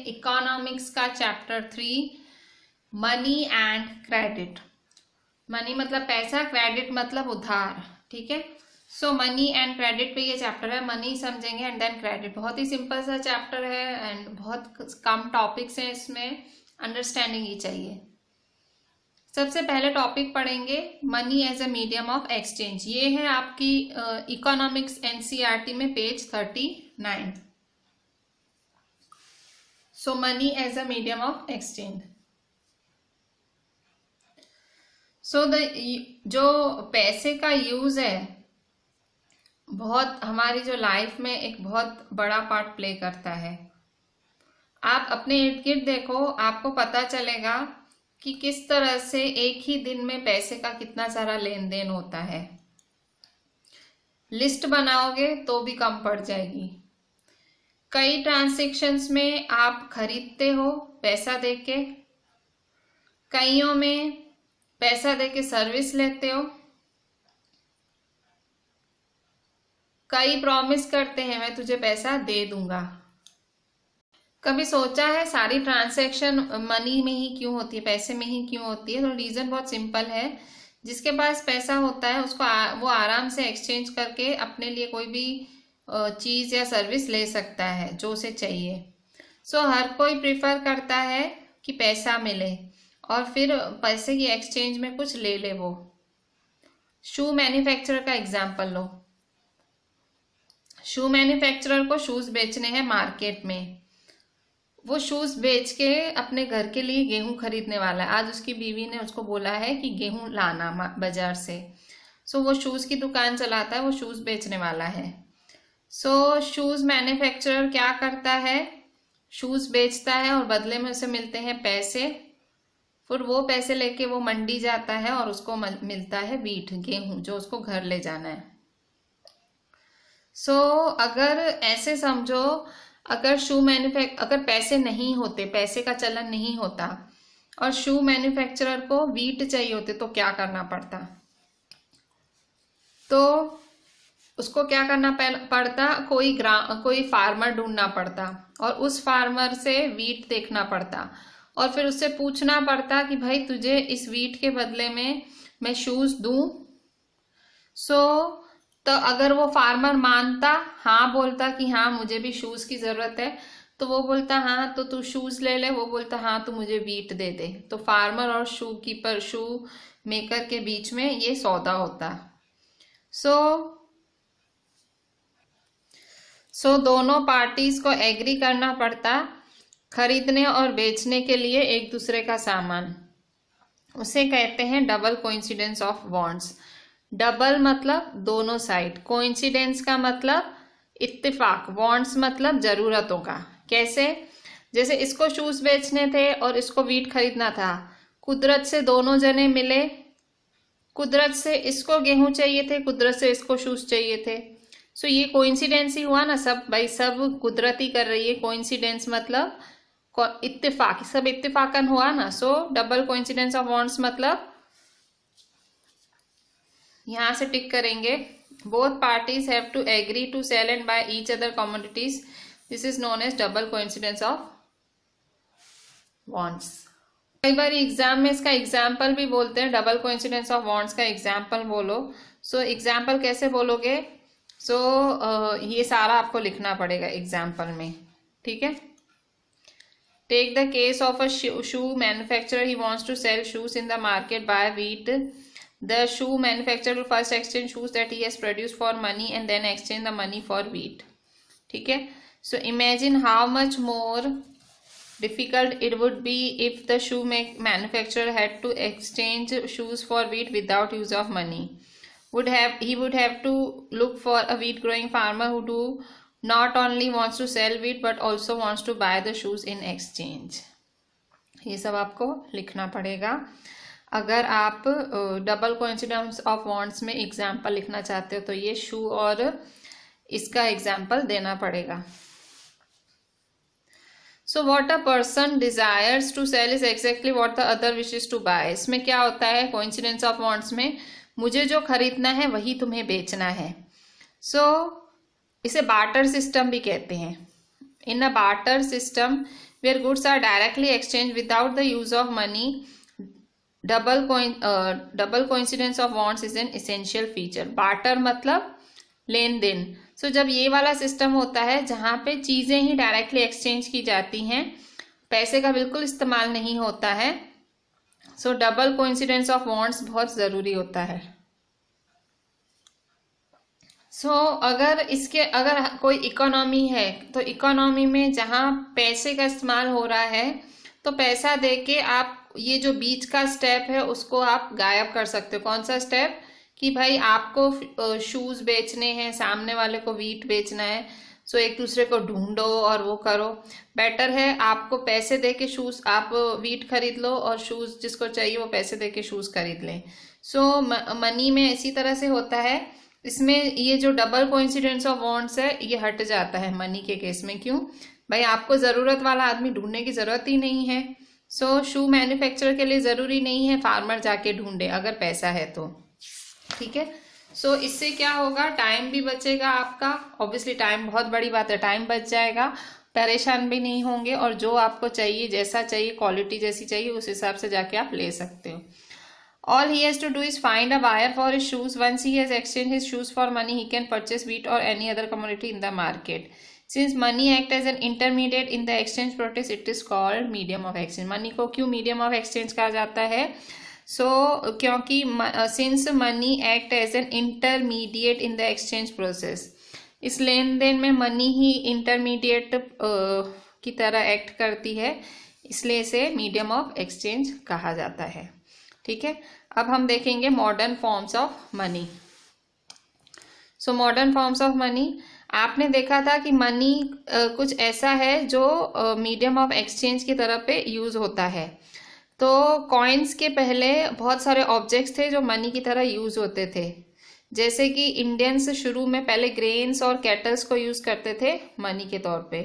Economics का chapter 3 money and credit. Money मतलब पैसा, क्रेडिट मतलब उधार। ठीक है, सो मनी एंड क्रेडिट पे ये चैप्टर है। मनी समझेंगे एंड देन क्रेडिट। बहुत ही सिंपल सा चैप्टर है एंड बहुत कम टॉपिक्स हैं इसमें, अंडरस्टैंडिंग ही चाहिए। सबसे पहले टॉपिक पढ़ेंगे money as a medium of exchange. ये है आपकी इकोनॉमिक्स एनसीईआरटी में page 39। So money as a medium of exchange. So जो पैसे का यूज है बहुत हमारी जो लाइफ में एक बहुत बड़ा पार्ट प्ले करता है। आप अपने इर्द गिर्द देखो, आपको पता चलेगा कि किस तरह से एक ही दिन में पैसे का कितना सारा लेन देन होता है। लिस्ट बनाओगे तो भी कम पड़ जाएगी। कई ट्रांजैक्शंस में आप खरीदते हो पैसा देके, कईयों में पैसा देके सर्विस लेते हो, कई प्रॉमिस करते हैं मैं तुझे पैसा दे दूंगा। कभी सोचा है सारी ट्रांजैक्शन मनी में ही क्यों होती है, पैसे में ही क्यों होती है? तो रीजन बहुत सिंपल है। जिसके पास पैसा होता है उसको वो आराम से एक्सचेंज करके अपने लिए कोई भी चीज या सर्विस ले सकता है जो उसे चाहिए। सो हर कोई प्रिफर करता है कि पैसा मिले और फिर पैसे की एक्सचेंज में कुछ ले ले। वो शू मैन्युफैक्चरर का एग्जाम्पल लो। शू मैन्युफैक्चरर को शूज बेचने हैं मार्केट में। वो शूज बेच के अपने घर के लिए गेहूं खरीदने वाला है। आज उसकी बीवी ने उसको बोला है कि गेहूं लाना बाजार से। सो वो शूज की दुकान चलाता है, वो शूज बेचने वाला है। सो शूज मैन्युफैक्चरर क्या करता है, शूज बेचता है और बदले में उसे मिलते हैं पैसे। फिर वो पैसे लेके वो मंडी जाता है और उसको मिलता है वीट, गेहूं, जो उसको घर ले जाना है। सो अगर ऐसे समझो, अगर पैसे नहीं होते, पैसे का चलन नहीं होता और शू मैन्युफैक्चरर को वीट चाहिए होते तो क्या करना पड़ता? तो उसको क्या करना पड़ता? कोई फार्मर ढूंढना पड़ता और उस फार्मर से वीट देखना पड़ता और फिर उससे पूछना पड़ता कि भाई तुझे इस वीट के बदले में मैं शूज दूं। तो अगर वो फार्मर मानता, हाँ बोलता कि हाँ मुझे भी शूज की जरूरत है, तो वो बोलता हाँ तो तू शूज ले ले। वो बोलता हाँ तो मुझे वीट दे दे। तो फार्मर और शू मेकर के बीच में ये सौदा होता। सो दोनों पार्टीज को एग्री करना पड़ता खरीदने और बेचने के लिए एक दूसरे का सामान। उसे कहते हैं double coincidence of wants. Double मतलब दोनों साइड, कोइंसिडेंस का मतलब इत्तेफाक, वांट्स मतलब जरूरतों का। कैसे? जैसे इसको शूज बेचने थे और इसको वीट खरीदना था। कुदरत से दोनों जने मिले, कुदरत से इसको गेहूं चाहिए थे, कुदरत से इसको शूज चाहिए थे। सो ये कोइंसिडेंस ही हुआ ना, सब भाई सब कुदरत ही कर रही है। कोइंसिडेंस मतलब इत्तेफाक, सब इत्तेफाकन हुआ ना। So double coincidence of wants मतलब यहां से टिक करेंगे, both parties have to agree to sell and buy each other commodities. This is known as double coincidence of wants. कई बार एग्जाम में इसका एग्जाम्पल भी बोलते हैं। डबल कोइंसिडेंस ऑफ वांट्स का एग्जाम्पल बोलो। सो एग्जाम्पल कैसे बोलोगे? ये सारा आपको लिखना पड़ेगा एग्जाम्पल में। ठीक है, take the case of a shoe manufacturer, he wants to sell shoes in the market buy wheat. The shoe manufacturer will first exchange shoes that he has produced for money and then exchange the money for wheat. ठीक है, so imagine how much more difficult it would be if the shoe manufacturer had to exchange shoes for wheat without use of money. He would have to look for a wheat growing farmer who not only wants to sell wheat but also wants to buy the shoes in exchange. ये सब आपको लिखना पड़ेगा अगर आप double coincidence of wants में example लिखना चाहते हो। तो ये शू और इसका एग्जाम्पल देना पड़ेगा। So what a person desires to sell is exactly what the other wishes to buy. इसमें क्या होता है कोइंसिडेंस ऑफ वांट्स में, मुझे जो खरीदना है वही तुम्हें बेचना है। इसे बार्टर सिस्टम भी कहते हैं। In a barter system where goods are directly exchanged without the use of money. Double coincidence of wants is an essential feature. Barter मतलब लेन देन. सो जब ये वाला सिस्टम होता है जहाँ पे चीजें ही डायरेक्टली एक्सचेंज की जाती हैं, पैसे का बिल्कुल इस्तेमाल नहीं होता है, सो डबल कोइंसिडेंस ऑफ वॉन्ट्स बहुत जरूरी होता है. अगर कोई इकोनॉमी है तो इकोनॉमी में जहाँ पैसे का इस्तेमाल हो रहा है तो पैसा देके आप ये जो बीच का स्टेप है उसको आप गायब कर सकते हो. कौन सा स्टेप? कि भाई आपको शूज बेचने हैं, सामने वाले को वीट बेचना है, सो एक दूसरे को ढूंढो और वो करो. बेटर है आपको पैसे देके शूज, आप वीट खरीद लो और शूज जिसको चाहिए वो पैसे देके शूज खरीद लें. सो मनी में इसी तरह से होता है. इसमें ये जो डबल कोइंसिडेंस ऑफ वॉन्ट्स है ये हट जाता है मनी के केस में. क्यों भाई? आपको जरूरत वाला आदमी ढूंढने की जरूरत ही नहीं है. सो शू मैन्युफैक्चरर के लिए जरूरी नहीं है फार्मर जाके ढूंढे अगर पैसा है तो. ठीक है. सो इससे क्या होगा? टाइम भी बचेगा आपका. ऑब्वियसली टाइम बहुत बड़ी बात है, टाइम बच जाएगा, परेशान भी नहीं होंगे, और जो आपको चाहिए, जैसा चाहिए, क्वालिटी जैसी चाहिए उस हिसाब से जाके आप ले सकते हो. All he has to do is find a buyer for his shoes. Once he has exchanged his shoes for money, he can purchase wheat or any other commodity in the market. Since money acts as an intermediate in the exchange process, it is called medium of exchange. Money को क्यों medium of exchange कहा जाता है? क्योंकि since money act as an intermediate in the exchange process, इस लेन then में money ही intermediate की तरह एक्ट करती है, इसलिए इसे मीडियम ऑफ एक्सचेंज कहा जाता है. ठीक है. अब हम देखेंगे modern forms of money. So modern forms of money, आपने देखा था कि मनी कुछ ऐसा है जो मीडियम ऑफ एक्सचेंज की तरह पे यूज होता है. तो कॉइन्स के पहले बहुत सारे ऑब्जेक्ट्स थे जो मनी की तरह यूज होते थे. जैसे कि इंडियंस शुरू में पहले ग्रेन्स और कैटल्स को यूज करते थे मनी के तौर पे.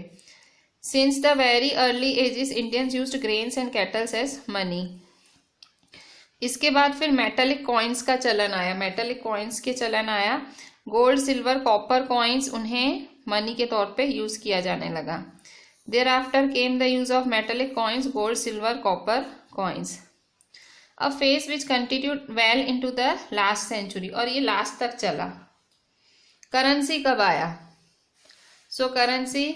Since the very early ages Indians used grains and cattles as money. इसके बाद फिर मेटेलिक कॉइन्स का चलन आया. मेटेलिक कॉइन्स के चलन आया. गोल्ड, सिल्वर, कॉपर कॉइन्स, उन्हें मनी के तौर पे यूज किया जाने लगा. Thereafter came the use of metallic coins, gold, silver, copper coins. A phase which continued well into the last century, और ये लास्ट तक चला. करेंसी कब आया? So currency,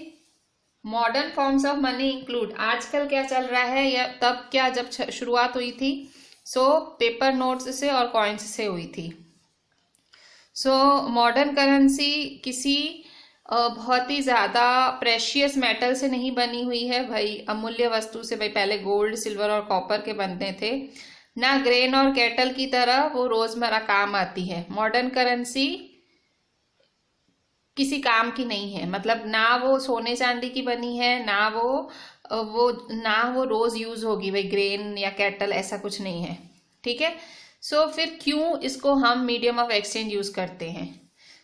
modern forms of money include, आजकल क्या चल रहा है या तब क्या जब शुरुआत हुई थी, पेपर नोट्स से और कॉइन्स से हुई थी. मॉडर्न करेंसी किसी बहुत ही ज्यादा प्रेशियस मेटल से नहीं बनी हुई है भाई, अमूल्य वस्तु से. भाई पहले गोल्ड, सिल्वर और कॉपर के बनते थे. ना ग्रेन और कैटल की तरह वो रोजमर्रा काम आती है. मॉडर्न करेंसी किसी काम की नहीं है, मतलब ना वो सोने चांदी की बनी है, ना वो रोज यूज होगी भाई ग्रेन या कैटल, ऐसा कुछ नहीं है. ठीक है. फिर क्यों इसको हम मीडियम ऑफ एक्सचेंज यूज करते हैं?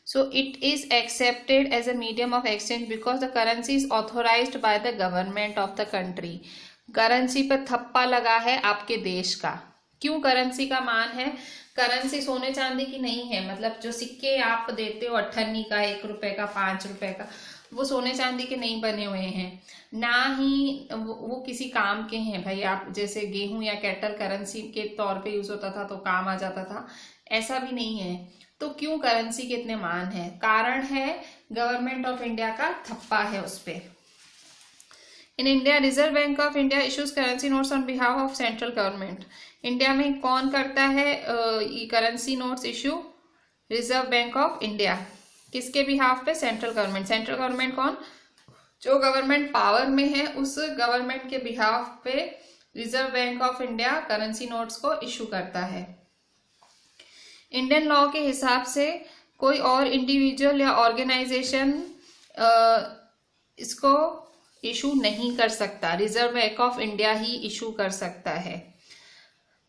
It is accepted as a medium of exchange because the currency is authorised by the government of the country. Currency पर थप्पा लगा है आपके देश का. क्यों करेंसी का मान है? करेंसी सोने चांदी की नहीं है, मतलब जो सिक्के आप देते हो 98 का, 1 रुपए का, 5 रुपए का, वो सोने चांदी के नहीं बने हुए हैं. ना ही वो किसी काम के हैं भाई. आप जैसे गेहूं या कैटल करेंसी के तौर पे यूज होता था तो काम आ जाता था, ऐसा भी नहीं है. तो क्यों करेंसी के इतने मान है? कारण है गवर्नमेंट ऑफ इंडिया का थप्पा है उस पे. In India reserve bank of India issues currency notes on behalf of central government. India में कौन करता है currency notes issue? Reserve bank of India. किसके बिहाफ पे? Central government. सेंट्रल गवर्नमेंट कौन? जो गवर्नमेंट पावर में है उस गवर्नमेंट के बिहाफ पे reserve bank of India currency notes को इशू करता है. इंडियन लॉ के हिसाब से कोई और इंडिविजुअल या ऑर्गेनाइजेशन इसको इशू नहीं कर सकता, रिजर्व बैंक ऑफ इंडिया ही इशू कर सकता है.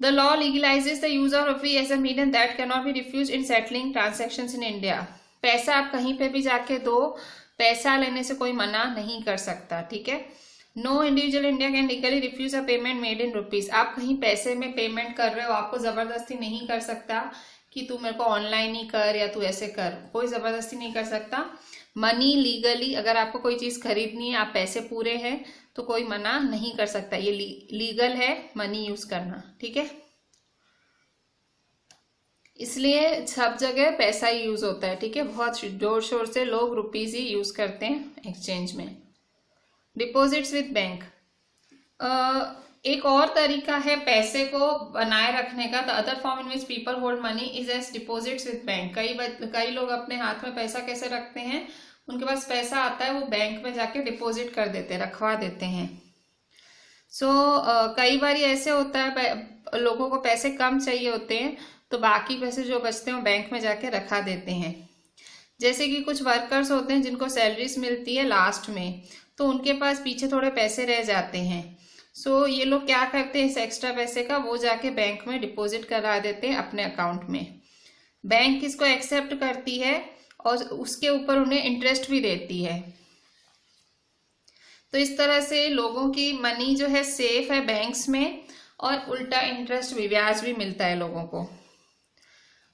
The law legalizes the use of rupee as a medium that can not be refuse in settling transactions in India. पैसा आप कहीं पे भी जाके दो, पैसा लेने से कोई मना नहीं कर सकता. ठीक है. No individual India can legally refuse a payment made in rupees. आप कहीं पैसे में पेमेंट कर रहे हो, आपको जबरदस्ती नहीं कर सकता कि तू मेरे को ऑनलाइन ही कर या तू ऐसे कर, कोई जबरदस्ती नहीं कर सकता. मनी लीगली, अगर आपको कोई चीज खरीदनी है, आप पैसे पूरे हैं, तो कोई मना नहीं कर सकता, ये लीगल है मनी यूज करना, ठीक है। इसलिए सब जगह पैसा ही यूज होता है, ठीक है। बहुत जोर शोर से लोग रुपीज ही यूज करते हैं एक्सचेंज में। डिपॉजिट्स विद बैंक, एक और तरीका है पैसे को बनाए रखने का। The other form in which people hold money is as deposits with bank. कई लोग अपने हाथ में पैसा कैसे रखते हैं, उनके पास पैसा आता है, वो बैंक में जाके डिपॉजिट कर देते हैं, रखवा देते हैं। कई बार ऐसे होता है लोगों को पैसे कम चाहिए होते हैं, तो बाकी पैसे जो बचते हैं वो बैंक में जाके रखा देते हैं। जैसे कि कुछ वर्कर्स होते हैं जिनको सैलरीज मिलती है लास्ट में, तो उनके पास पीछे थोड़े पैसे रह जाते हैं। ये लोग क्या करते हैं, इस एक्स्ट्रा पैसे का वो जाके बैंक में डिपॉजिट करा देते हैं अपने अकाउंट में। बैंक इसको एक्सेप्ट करती है और उसके ऊपर उन्हें इंटरेस्ट भी देती है। तो इस तरह से लोगों की मनी जो है सेफ है बैंक्स में, और उल्टा इंटरेस्ट भी, ब्याज भी मिलता है लोगों को।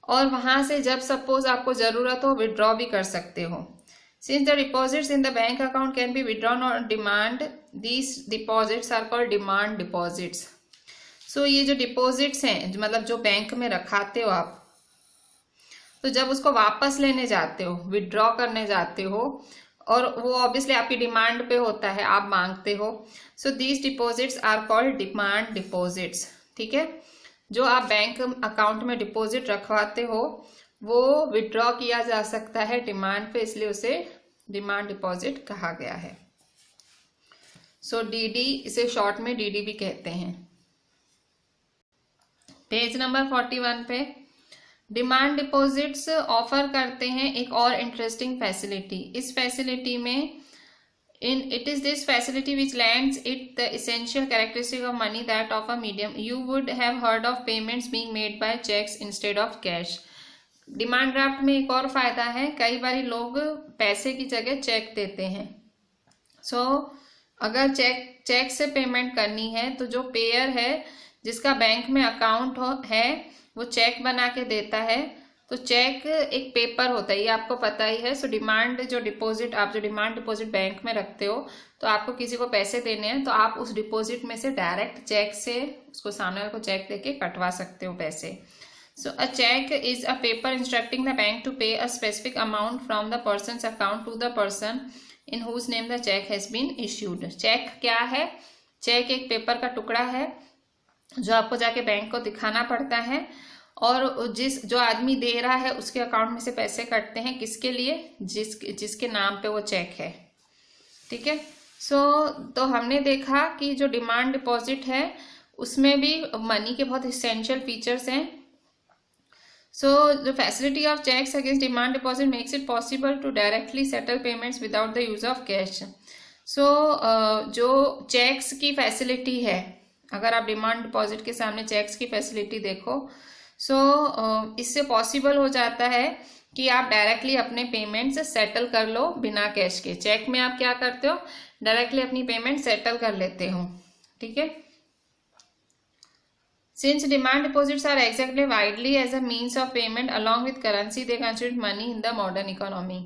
और वहां से जब सपोज आपको जरूरत हो विड्रॉ भी कर सकते हो। Since the deposits in the bank account can be withdrawn on demand, these deposits are called demand deposits. ये जो डिपॉजिट्स हैं, मतलब जो बैंक में रखाते हो आप, तो जब उसको वापस लेने जाते हो, विड्रॉ करने जाते हो, और वो ऑब्वियसली आपकी डिमांड पे होता है, आप मांगते हो। These deposits are called demand deposits, ठीक है। जो आप बैंक अकाउंट में डिपॉजिट रखवाते हो वो विड्रॉ किया जा सकता है डिमांड पे, इसलिए उसे डिमांड डिपॉजिट कहा गया है। डीडी, इसे शॉर्ट में डीडी भी कहते हैं। पेज नंबर 41 पे डिमांड डिपॉजिट्स ऑफर करते हैं एक और इंटरेस्टिंग फैसिलिटी। इस फैसिलिटी में it is this facility which lends it the essential characteristic of money that of a medium. You would have heard of payments being made by checks instead of cash. Demand draft में एक और फायदा है, कई बार लोग पैसे की जगह चेक देते हैं। अगर चेक से पेमेंट करनी है, तो जो पेयर है जिसका बैंक में अकाउंट है वो चेक बना के देता है। तो चेक एक पेपर होता है, ये आपको पता ही है। डिमांड जो डिपॉजिट, आप जो डिमांड डिपॉजिट बैंक में रखते हो, तो आपको किसी को पैसे देने हैं, तो आप उस डिपॉजिट में से डायरेक्ट चेक से उसको, सामने वाले को चेक देके कटवा सकते हो पैसे। A cheque is a paper instructing the bank to pay a specific amount from the person's account to the person in whose name the cheque has been issued. Cheque क्या है? चेक एक paper का टुकड़ा है जो आपको जाके bank को दिखाना पड़ता है, और जो आदमी दे रहा है उसके अकाउंट में से पैसे कटते हैं, किसके लिए? जिसके नाम पे वो चेक है, ठीक है। तो हमने देखा कि जो डिमांड डिपॉजिट है उसमें भी मनी के बहुत एसेंशियल फीचर्स हैं। The facility of cheques against demand deposit makes it possible to directly settle payments without the use of cash. जो चेक्स की फैसिलिटी है, अगर आप डिमांड डिपॉजिट के सामने चेक्स की फैसिलिटी देखो, इससे पॉसिबल हो जाता है कि आप डायरेक्टली अपने पेमेंट्स सेटल कर लो बिना कैश के। चेक में आप क्या करते हो, डायरेक्टली अपनी पेमेंट सेटल कर लेते हो, ठीक है। Since demand deposits are accepted widely as a means of payment along with currency, they constitute money in the modern economy.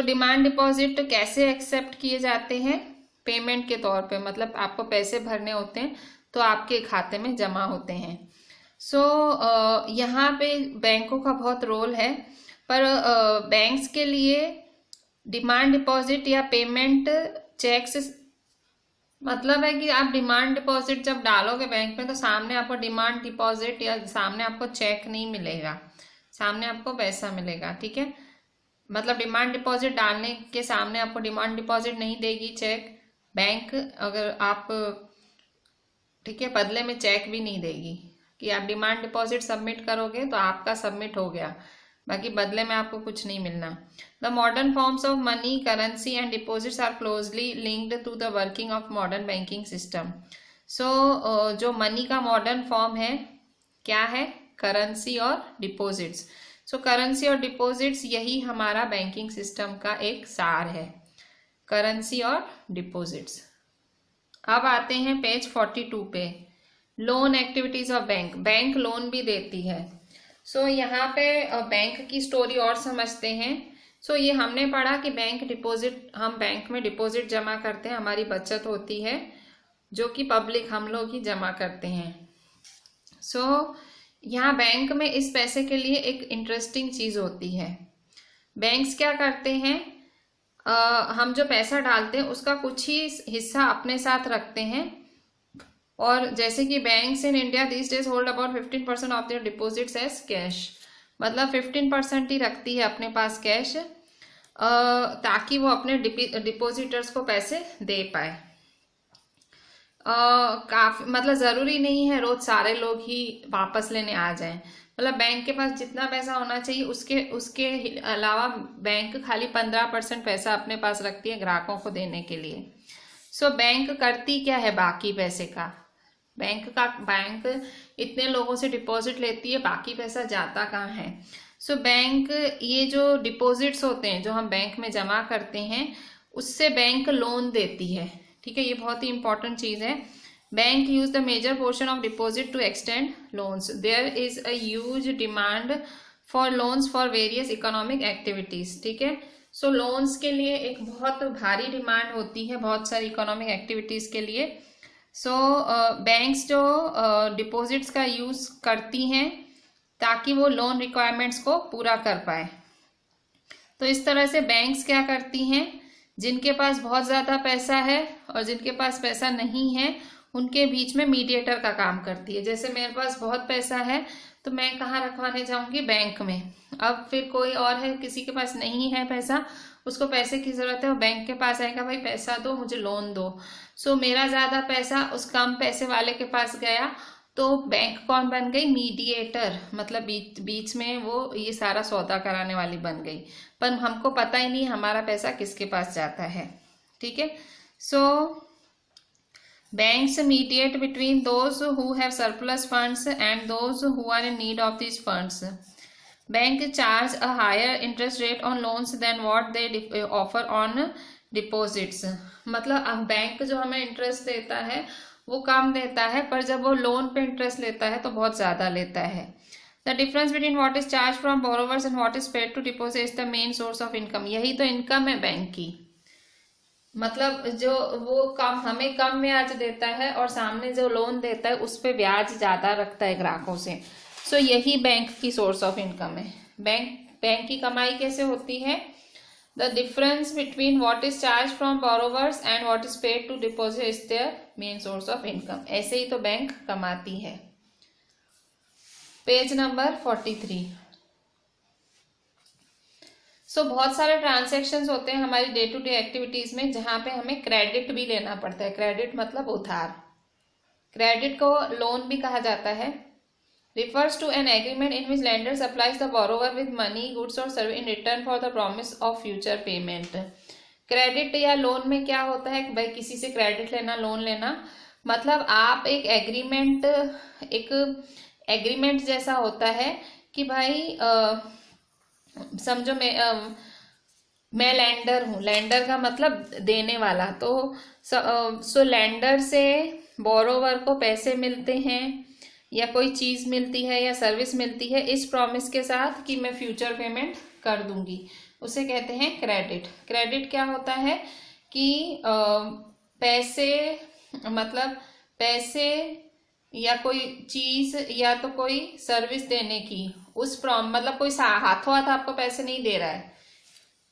Demand deposit कैसे एक्सेप्ट किए जाते हैं? पेमेंट के तौर पे, मतलब आपको पैसे भरने होते हैं तो आपके खाते में जमा होते हैं। यहाँ पे बैंकों का बहुत रोल है, पर बैंक्स के लिए डिमांड डिपॉजिट या पेमेंट चेक से मतलब है कि आप डिमांड डिपॉजिट जब डालोगे बैंक में, तो सामने आपको डिमांड डिपॉजिट या सामने आपको चेक नहीं मिलेगा, सामने आपको पैसा मिलेगा, ठीक है। मतलब डिमांड डिपॉजिट डालने के सामने आपको डिमांड डिपॉजिट नहीं देगी चेक बैंक, अगर आप, ठीक है, बदले में चेक भी नहीं देगी कि आप डिमांड डिपॉजिट सबमिट करोगे तो आपका सबमिट हो गया, बाकी बदले में आपको कुछ नहीं मिलना। The modern forms of money, currency and deposits are closely linked to the working of modern banking system. जो मनी का मॉडर्न फॉर्म है क्या है? करेंसी और डिपॉजिट्स। करेंसी और डिपॉजिट्स यही हमारा बैंकिंग सिस्टम का एक सार है, करेंसी और डिपॉजिट्स। अब आते हैं पेज 42 पे, loan activities of bank. Bank loan भी देती है। यहाँ पे बैंक की स्टोरी और समझते हैं। सो ये हमने पढ़ा कि बैंक डिपॉजिट, हम बैंक में डिपॉजिट जमा करते हैं, हमारी बचत होती है जो कि पब्लिक हम लोग ही जमा करते हैं। सो यहाँ बैंक में इस पैसे के लिए एक इंटरेस्टिंग चीज होती है। बैंक्स क्या करते हैं, हम जो पैसा डालते हैं उसका कुछ ही हिस्सा अपने साथ रखते हैं, और जैसे कि banks in India these days hold about 15% of their deposits as cash, मतलब 15% ही रखती है अपने पास कैश, ताकि वो अपने डिपॉजिटर्स को पैसे दे पाए। काफी मतलब जरूरी नहीं है रोज सारे लोग ही वापस लेने आ जाएं, मतलब बैंक के पास जितना पैसा होना चाहिए उसके अलावा बैंक खाली 15% पैसा अपने पास रखती है ग्राहकों को देने के लिए। सो बैंक करती क्या है बाकी पैसे का, बैंक इतने लोगों से डिपॉजिट लेती है, बाकी पैसा जाता कहाँ है। सो बैंक ये जो डिपॉजिट्स होते हैं जो हम बैंक में जमा करते हैं उससे बैंक लोन देती है, ठीक है, ये बहुत ही इंपॉर्टेंट चीज है। Bank use the major portion of deposit to extend loans, there is a huge demand for loans for various economic activities, ठीक है। सो लोन्स के लिए एक बहुत भारी डिमांड होती है बहुत सारी इकोनॉमिक एक्टिविटीज के लिए। सो बैंक्स जो डिपॉजिट्स का यूज करती हैं ताकि वो लोन रिक्वायरमेंट्स को पूरा कर पाए। तो इस तरह से बैंक्स क्या करती हैं, जिनके पास बहुत ज्यादा पैसा है और जिनके पास पैसा नहीं है उनके बीच में मीडिएटर का काम करती है। जैसे मेरे पास बहुत पैसा है तो मैं कहाँ रखवाने जाऊंगी, बैंक में। अब फिर कोई और है, किसी के पास नहीं है पैसा, उसको पैसे की जरूरत है, वो बैंक के पास आएगा, भाई पैसा दो, मुझे लोन दो। सो मेरा ज्यादा पैसा उस कम पैसे वाले के पास गया, तो बैंक कौन बन गई, मीडिएटर, मतलब बीच में वो ये सारा सौदा कराने वाली बन गई, पर हमको पता ही नहीं हमारा पैसा किसके पास जाता है, ठीक है। So banks mediate between those who have surplus funds and those who are in need of this funds. Bank charge a higher interest rate on loans than what they offer on deposits, मतलब bank जो हमें interest देता है वो कम देता है, पर जब वो लोन पे इंटरेस्ट लेता है तो बहुत ज्यादा लेता है। The difference between what is charge from borrowers and what is paid to deposit is the main source of income, यही तो इनकम है बैंक की, मतलब जो वो कम हमें कम ब्याज देता है और सामने जो लोन देता है उस पे ब्याज ज्यादा रखता है ग्राहकों से। सो यही बैंक की सोर्स ऑफ इनकम है। बैंक की कमाई कैसे होती है, The difference between what is charged from borrowers and what is paid to deposit is their main source of income, ऐसे ही तो बैंक कमाती है। Page number 43। सो बहुत सारे ट्रांजैक्शंस होते हैं हमारी डे टू डे एक्टिविटीज में जहां पे हमें क्रेडिट भी लेना पड़ता है। क्रेडिट मतलब उधार, क्रेडिट को लोन भी कहा जाता है। refers to an agreement in which lender supplies the borrower with money, goods or service in return for the promise of future payment। Credit या लोन में क्या होता है कि भाई किसी से क्रेडिट लेना, लोन लेना, मतलब आप एक एग्रीमेंट जैसा होता है कि भाई समझो मैं लेंडर हूँ, लेंडर का मतलब देने वाला, तो सो लेंडर से बोरोवर को पैसे मिलते हैं या कोई चीज मिलती है या सर्विस मिलती है इस प्रॉमिस के साथ कि मैं फ्यूचर पेमेंट कर दूंगी, उसे कहते हैं क्रेडिट। क्रेडिट क्या होता है कि पैसे, मतलब पैसे या कोई चीज या तो कोई सर्विस देने की उस मतलब कोई हाथों हाथ आपको पैसे नहीं दे रहा है,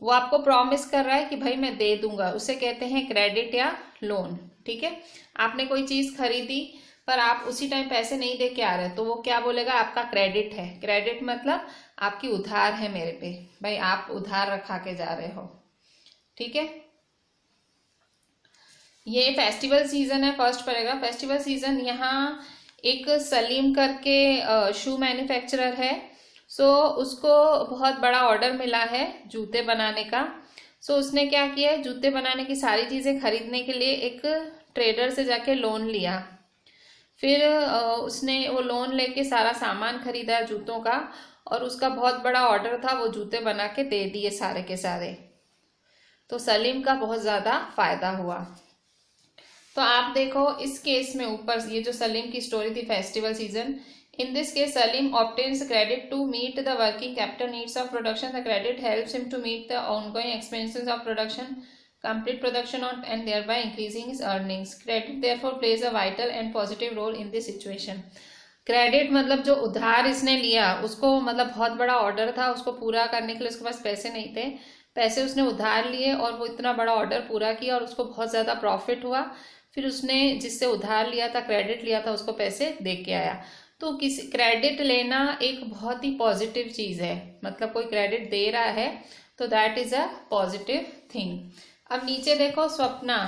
वो आपको प्रॉमिस कर रहा है कि भाई मैं दे दूंगा, उसे कहते हैं क्रेडिट या लोन, ठीक है। आपने कोई चीज खरीदी पर आप उसी टाइम पैसे नहीं दे के आ रहे तो वो क्या बोलेगा, आपका क्रेडिट है। क्रेडिट मतलब आपकी उधार है मेरे पे, भाई आप उधार रखा के जा रहे हो, ठीक है। ये फेस्टिवल सीजन है, फर्स्ट पैराग्राफ। फेस्टिवल सीजन, यहाँ एक सलीम करके शू मैन्युफैक्चरर है, सो उसको बहुत बड़ा ऑर्डर मिला है जूते बनाने का। सो उसने क्या किया, जूते बनाने की सारी चीजें खरीदने के लिए एक ट्रेडर से जाके लोन लिया, फिर उसने वो लोन लेके सारा सामान खरीदा जूतों का, और उसका बहुत बड़ा ऑर्डर था, वो जूते बना के दे दिए सारे के सारे। तो सलीम का बहुत ज्यादा फायदा हुआ। तो आप देखो इस केस में ऊपर ये जो सलीम की स्टोरी थी festival season, In this case, Salim obtains credit to meet the working capital needs of production. The credit helps him to meet the ongoing expenses of production, complete production and thereby increasing his earnings. Credit therefore plays a vital and positive role in this situation. Credit मतलब जो उधार इसने लिया उसको, मतलब बहुत बड़ा order था, उसको पूरा करने के लिए उसके पास पैसे नहीं थे, पैसे उसने उधार लिए और वो इतना बड़ा ऑर्डर पूरा किया और उसको बहुत ज़्यादा प्रॉफिट हुआ। फिर उसने जिससे उधार लिया था, क्रेडिट लिया था, उसको पैसे दे के आया। तो किसी क्रेडिट लेना एक बहुत ही पॉजिटिव चीज़ है, मतलब कोई क्रेडिट दे रहा है तो that is a positive thing. अब नीचे देखो, स्वप्ना।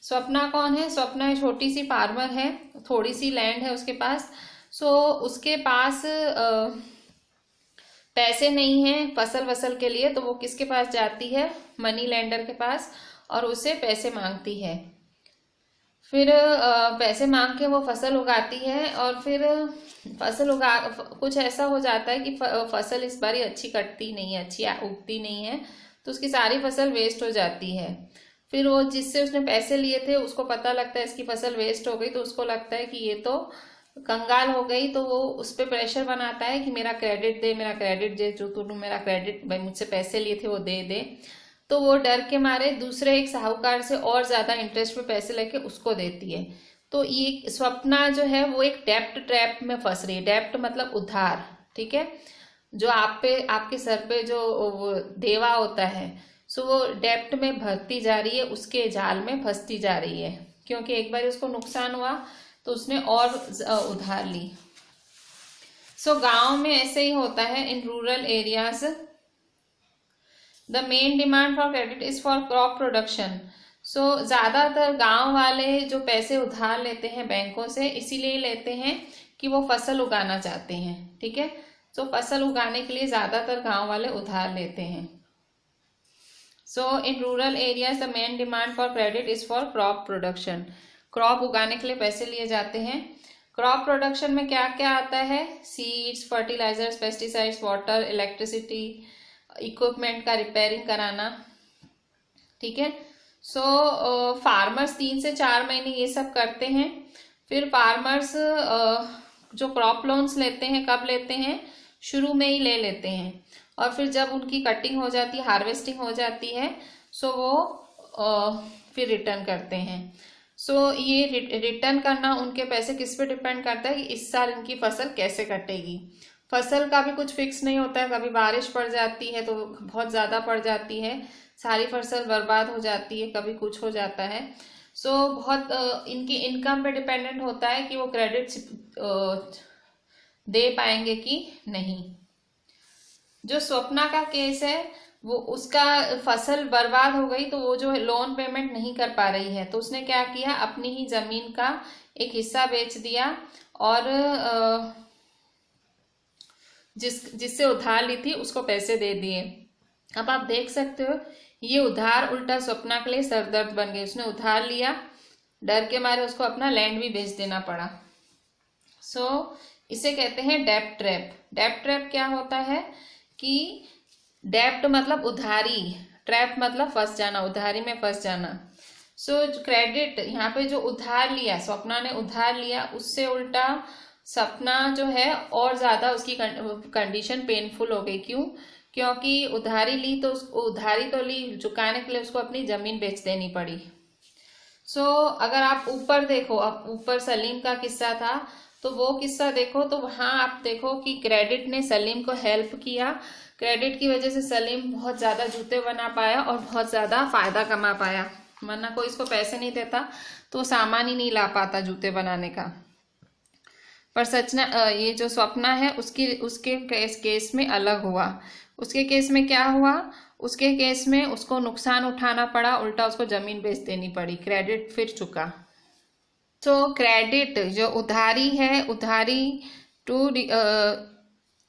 स्वप्ना कौन है? स्वप्ना छोटी सी फार्मर है, थोड़ी सी लैंड है उसके पास। उसके पास पैसे नहीं हैं फसल वसल के लिए, तो वो किसके पास जाती है? मनी लेंडर के पास, और उससे पैसे मांगती है। फिर पैसे मांग के वो फसल उगाती है और फिर फसल कुछ ऐसा हो जाता है कि फसल इस बार अच्छी कटती नहीं है, अच्छी उगती नहीं है, तो उसकी सारी फसल वेस्ट हो जाती है। फिर वो जिससे उसने पैसे लिए थे उसको पता लगता है इसकी फसल वेस्ट हो गई, तो उसको लगता है कि ये तो कंगाल हो गई, तो वो उस पर प्रेशर बनाता है कि मेरा क्रेडिट दे, मेरा क्रेडिट दे, जो तूने मेरा क्रेडिट भाई मुझसे पैसे लिए थे वो दे दे। तो वो डर के मारे दूसरे एक साहूकार से और ज़्यादा इंटरेस्ट पे पैसे लेके उसको देती है। तो ये स्वप्ना जो है वो एक डेप्ट ट्रैप में फंस रही है। डेप्ट मतलब उधार, ठीक है, जो आपके सर पे जो वो देवा होता है, सो वो डेप्ट में भरती जा रही है, उसके जाल में फंसती जा रही है, क्योंकि एक बार उसको नुकसान हुआ तो उसने और उधार ली। सो गांव में ऐसे ही होता है। In rural areas the main demand for credit is for crop production. So ज़्यादातर गांव वाले जो पैसे उधार लेते हैं बैंकों से, इसीलिए लेते हैं कि वो फसल उगाना चाहते हैं, ठीक है। सो फसल उगाने के लिए ज़्यादातर गांव वाले उधार लेते हैं। So in rural areas the main demand for credit is for crop production. Crop उगाने के लिए पैसे लिए जाते हैं। क्रॉप प्रोडक्शन में क्या क्या आता है? Seeds, fertilizers, pesticides, water, electricity, equipment का रिपेयरिंग कराना, ठीक है। सो फार्मर्स 3 से 4 महीने ये सब करते हैं। फिर फार्मर्स जो क्रॉप लोन्स लेते हैं, कब लेते हैं? शुरू में ही ले लेते हैं, और फिर जब उनकी कटिंग हो जाती है, हार्वेस्टिंग हो जाती है, सो वो फिर रिटर्न करते हैं। सो ये रिटर्न करना उनके पैसे किस पे डिपेंड करता है कि इस साल इनकी फसल कैसे कटेगी। फसल का भी कुछ फिक्स नहीं होता है, कभी बारिश पड़ जाती है तो बहुत ज़्यादा पड़ जाती है, सारी फसल बर्बाद हो जाती है, कभी कुछ हो जाता है। सो बहुत इनकी इनकम पे डिपेंडेंट होता है कि वो क्रेडिट दे पाएंगे कि नहीं। जो स्वप्ना का केस है, वो उसका फसल बर्बाद हो गई, तो वो जो लोन पेमेंट नहीं कर पा रही है, तो उसने क्या किया? अपनी ही जमीन का एक हिस्सा बेच दिया और जिससे उधार ली थी उसको पैसे दे दिए। अब आप देख सकते हो ये उधार उल्टा स्वप्ना के लिए सरदर्द बन गई। उसने उधार लिया, डर के मारे उसको अपना लैंड भी बेच देना पड़ा। सो इसे कहते हैं डेप्ट ट्रैप। डेप्ट ट्रैप क्या होता है कि डेप्ट मतलब उधारी, ट्रैप मतलब फंस जाना, उधारी में फंस जाना। सो क्रेडिट यहाँ पे जो उधार लिया, स्वप्ना ने उधार लिया, उससे उल्टा सपना जो है और ज़्यादा उसकी कंडीशन पेनफुल हो गई। क्यों? क्योंकि उधारी ली तो उधारी तो ली, चुकाने के लिए उसको अपनी ज़मीन बेच देनी पड़ी। सो अगर आप ऊपर देखो, अब ऊपर सलीम का किस्सा था, तो वो किस्सा देखो तो वहाँ आप देखो कि क्रेडिट ने सलीम को हेल्प किया। क्रेडिट की वजह से सलीम बहुत ज़्यादा जूते बना पाया और बहुत ज़्यादा फ़ायदा कमा पाया, वरना कोई इसको पैसे नहीं देता तो सामान ही नहीं ला पाता जूते बनाने का। पर सचना ये जो स्वप्ना है उसके केस में अलग हुआ। उसके केस में क्या हुआ? उसके केस में उसको नुकसान उठाना पड़ा, उल्टा उसको ज़मीन बेच देनी पड़ी, क्रेडिट फिर चुका। तो क्रेडिट जो उधारी है, उधारी to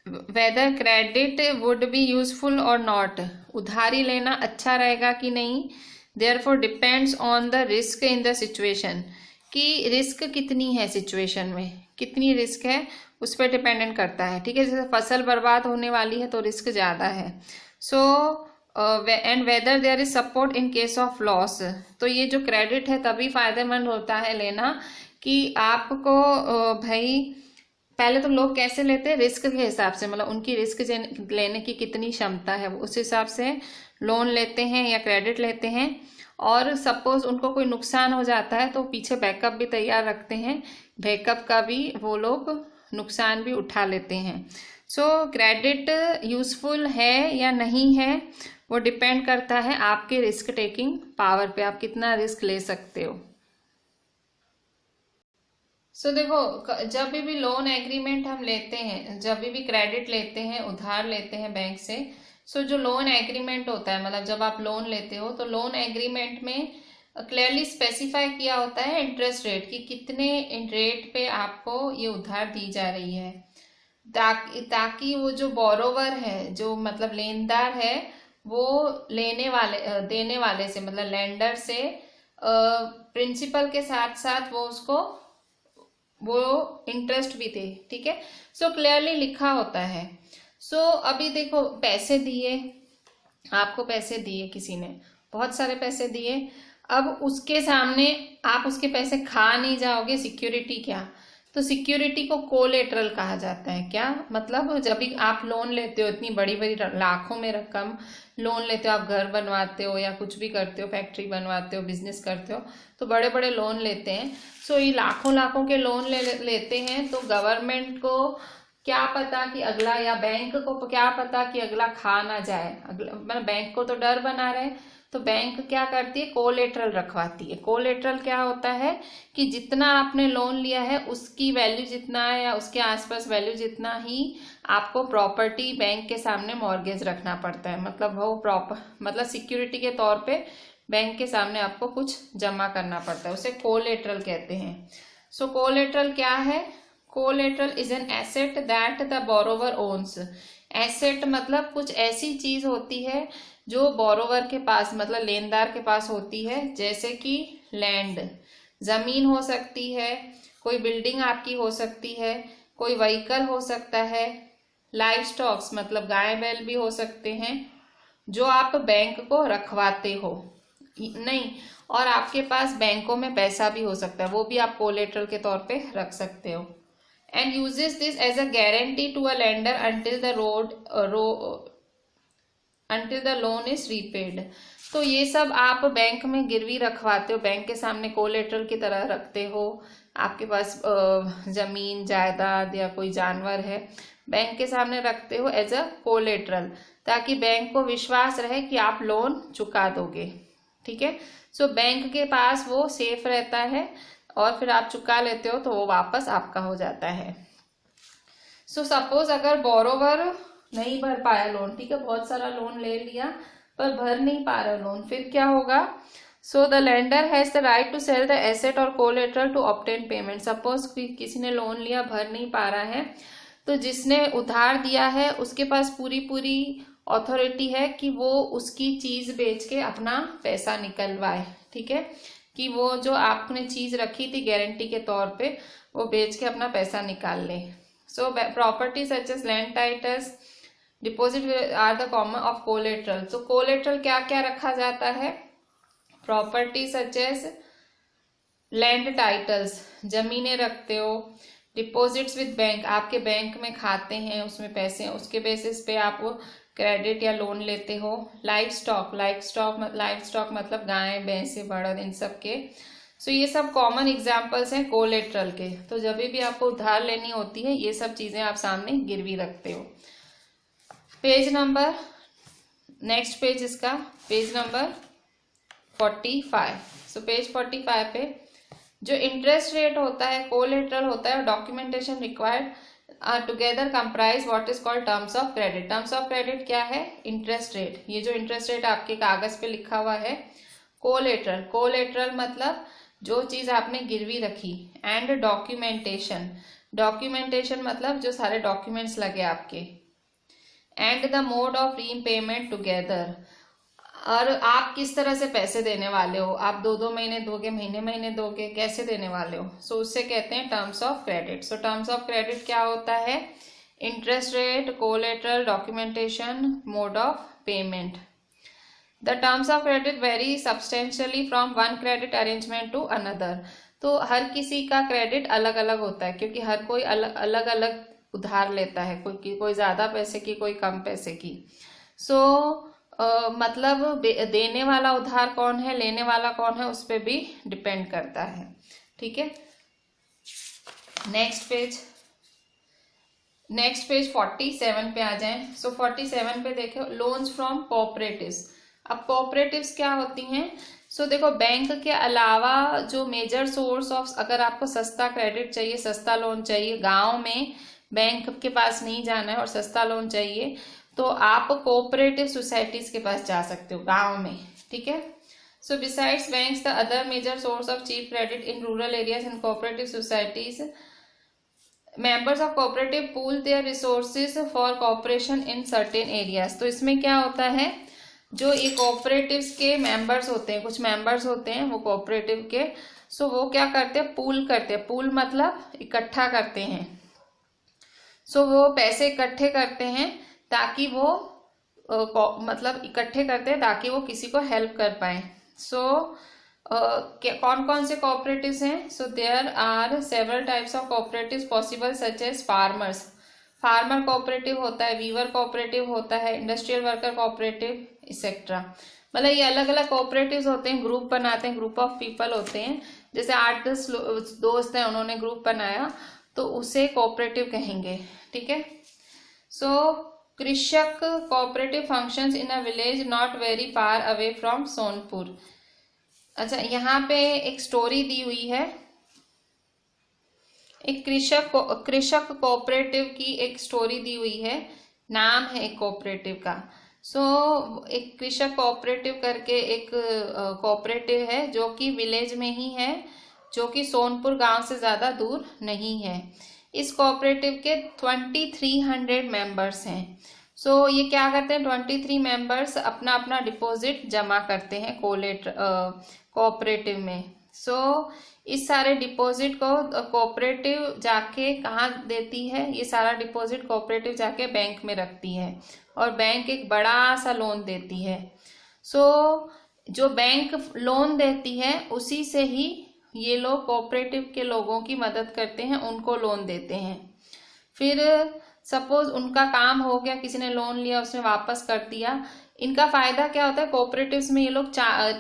whether credit would be useful और नॉट, उधारी लेना अच्छा रहेगा कि नहीं, therefore depends on the risk in the situation, कि रिस्क कितनी है, सिचुएशन में कितनी रिस्क है उस पर डिपेंडेंट करता है, ठीक है। जैसे फसल बर्बाद होने वाली है तो रिस्क ज़्यादा है। So and whether there is support in case of loss, तो ये जो क्रेडिट है तभी फायदेमंद होता है लेना कि आपको भाई पहले तो लोग कैसे लेते हैं, रिस्क के हिसाब से, मतलब उनकी रिस्क लेने की कितनी क्षमता है उस हिसाब से लोन लेते हैं या क्रेडिट लेते हैं। और सपोज उनको कोई नुकसान हो जाता है तो पीछे बैकअप भी तैयार रखते हैं, बैकअप का भी वो लोग नुकसान भी उठा लेते हैं। सो क्रेडिट यूजफुल है या नहीं है वो डिपेंड करता है आपके रिस्क टेकिंग पावर पे, आप कितना रिस्क ले सकते हो। सो देखो, जब भी लोन एग्रीमेंट हम लेते हैं, जब भी क्रेडिट लेते हैं, उधार लेते हैं बैंक से, सो जो लोन एग्रीमेंट होता है, मतलब जब आप लोन लेते हो तो लोन एग्रीमेंट में क्लियरली स्पेसिफाई किया होता है इंटरेस्ट रेट, कि कितने रेट पे आपको ये उधार दी जा रही है, ताकि वो जो बोरोवर है, जो मतलब लेनदार है, वो लेने वाले देने वाले से, मतलब लेंडर से प्रिंसिपल के साथ साथ वो इंटरेस्ट भी दे। ठीक है, सो क्लियरली लिखा होता है। सो अभी देखो, पैसे दिए, आपको पैसे दिए किसी ने, बहुत सारे पैसे दिए, अब उसके सामने आप उसके पैसे खा नहीं जाओगे, सिक्योरिटी क्या, तो सिक्योरिटी को कोलेटरल कहा जाता है। क्या मतलब, जब भी आप लोन लेते हो, इतनी बड़ी बड़ी लाखों में रकम लोन लेते हो, आप घर बनवाते हो या कुछ भी करते हो, फैक्ट्री बनवाते हो, बिजनेस करते हो, तो बड़े बड़े लोन लेते हैं। सो ये लाखों लाखों के लोन लेते हैं, तो गवर्नमेंट को क्या पता कि अगला, या बैंक को क्या पता कि अगला खा ना जाए, मतलब बैंक को तो डर बना रहे, तो बैंक क्या करती है, कोलेटरल रखवाती है। कोलेटरल क्या होता है कि जितना आपने लोन लिया है उसकी वैल्यू जितना है या उसके आसपास वैल्यू जितना ही आपको प्रॉपर्टी बैंक के सामने मॉर्गेज रखना पड़ता है, मतलब वो मतलब सिक्योरिटी के तौर पे बैंक के सामने आपको कुछ जमा करना पड़ता है, उसे कोलेटरल कहते हैं। सो कोलेटरल क्या है, collateral is an asset that the borrower owns. Asset मतलब कुछ ऐसी चीज होती है जो बोरोवर के पास, मतलब लेनदार के पास होती है, जैसे कि लैंड, जमीन हो सकती है, कोई बिल्डिंग आपकी हो सकती है, कोई व्हीकल हो सकता है, लाइव स्टॉक्स मतलब गाय बैल भी हो सकते हैं, जो आप बैंक को रखवाते हो नहीं, और आपके पास बैंकों में पैसा भी हो सकता है, वो भी आप कोलेटरल के तौर पे रख सकते हो। And uses this as a guarantee to a lender until the loan is repaid। तो ये सब आप बैंक में गिरवी रखवाते हो, बैंक के सामने कोलेटरल की तरह रखते हो। आपके पास जमीन जायदाद या कोई जानवर है, बैंक के सामने रखते हो एज अ कोलेटरल, ताकि बैंक को विश्वास रहे कि आप लोन चुका दोगे। ठीक है, सो बैंक के पास वो सेफ रहता है, और फिर आप चुका लेते हो तो वो वापस आपका हो जाता है। सो सपोज अगर बोरोवर नहीं भर पाया लोन, ठीक है, बहुत सारा लोन ले लिया पर भर नहीं पा रहा लोन, फिर क्या होगा, so the lender has the right to sell the asset और collateral to obtain payment. Suppose किसी ने लोन लिया, भर नहीं पा रहा है, तो जिसने उधार दिया है उसके पास पूरी अथॉरिटी है कि वो उसकी चीज बेच के अपना पैसा निकलवाए। ठीक है, कि वो जो आपने चीज रखी थी गारंटी के तौर पे, वो बेच के अपना पैसा निकाल ले। So property such as land titles deposit are the common of collateral. तो कोलेटरल क्या क्या रखा जाता है, property such as land titles, जमीनें रखते हो, डिपॉजिट्स विद बैंक, आपके बैंक में खाते हैं, उसमें पैसे हैं, उसके बेसिस पे आप क्रेडिट या लोन लेते हो। लाइव स्टॉक मतलब गाय भैंसे बड़द इन सब के। सो ये सब कॉमन एग्जाम्पल्स हैं कोलेटरल के। तो जब भी आपको उधार लेनी होती है ये सब चीजें आप सामने गिरवी रखते हो। पेज नंबर, नेक्स्ट पेज इसका पेज नंबर 45। सो पेज 45 पे जो इंटरेस्ट रेट होता है, कोलेटरल होता है, documentation required together comprise what is called terms of credit. Terms of credit क्या है, इंटरेस्ट रेट, ये जो इंटरेस्ट रेट आपके कागज पे लिखा हुआ है। कोलेटरल मतलब जो चीज आपने गिरवी रखी। एंड डॉक्यूमेंटेशन मतलब जो सारे डॉक्यूमेंट्स लगे आपके। And the mode of repayment together, और आप किस तरह से पैसे देने वाले हो, आप 2-2 महीने दोगे, महीने दोगे, कैसे देने वाले हो, सो उससे कहते हैं terms of credit. So terms of credit क्या होता है, interest rate, collateral, documentation, mode of payment. The terms of credit vary substantially from one credit arrangement to another. तो हर किसी का क्रेडिट अलग अलग होता है, क्योंकि हर कोई अलग अलग अलग उधार लेता है, कोई ज़्यादा पैसे की, कोई कम पैसे की। मतलब देने वाला उधार कौन है, लेने वाला कौन है, उस पर भी डिपेंड करता है। ठीक है, नेक्स्ट पेज 47 पे आ जाएं। 47 पे देखो, लोन्स फ्रॉम कोऑपरेटिव्स। अब कोऑपरेटिव्स क्या होती हैं? देखो, बैंक के अलावा जो मेजर सोर्स ऑफ, अगर आपको सस्ता क्रेडिट चाहिए, सस्ता लोन चाहिए, गांव में बैंक के पास नहीं जाना है और सस्ता लोन चाहिए, तो आप कोऑपरेटिव सोसाइटीज के पास जा सकते हो गांव में। ठीक है, besides banks the other major source of cheap credit in rural areas and cooperative societies, members of cooperative pool their resources for cooperation in certain areas. तो इसमें क्या होता है, जो ये कोऑपरेटिव्स के मेंबर्स होते हैं, कुछ मेंबर्स होते हैं वो कोऑपरेटिव के, वो क्या करते हैं, पूल करते हैं। पूल मतलब इकट्ठा करते हैं। वो पैसे इकट्ठे करते हैं ताकि वो मतलब इकट्ठे करते हैं ताकि वो किसी को हेल्प कर पाए। कौन कौन से कोऑपरेटिव्स हैं? There are several types of cooperatives possible, such as farmer cooperative होता है, वीवर कोऑपरेटिव होता है, इंडस्ट्रियल वर्कर कोऑपरेटिव, एक्सेट्रा। मतलब ये अलग अलग कोऑपरेटिव्स होते हैं, ग्रुप बनाते हैं, ग्रुप ऑफ पीपल होते हैं। जैसे 8-10 दोस्त हैं, उन्होंने ग्रुप बनाया, तो उसे कोऑपरेटिव कहेंगे। ठीक है, कृषक cooperative functions in a village not very far away from Sonpur. अच्छा, यहाँ पे एक स्टोरी दी हुई है, एक कृषक कोऑपरेटिव की एक स्टोरी दी हुई है, नाम है एक कोऑपरेटिव का। एक कृषक कोऑपरेटिव करके एक कोऑपरेटिव है जो कि विलेज में ही है, जो कि सोनपुर गांव से ज्यादा दूर नहीं है। इस कोऑपरेटिव के 2300 मेंबर्स हैं। ये क्या करते हैं, 23 मेंबर्स अपना अपना डिपॉजिट जमा करते हैं कोऑपरेटिव में। इस सारे डिपॉजिट को कोऑपरेटिव जाके कहाँ देती है, ये सारा डिपॉजिट कोऑपरेटिव जाके बैंक में रखती है और बैंक एक बड़ा सा लोन देती है। जो बैंक लोन देती है उसी से ही ये लोग कोऑपरेटिव के लोगों की मदद करते हैं, उनको लोन देते हैं। फिर सपोज उनका काम हो गया, किसी ने लोन लिया, उसने वापस कर दिया। इनका फायदा क्या होता है, कोऑपरेटिव्स में ये लोग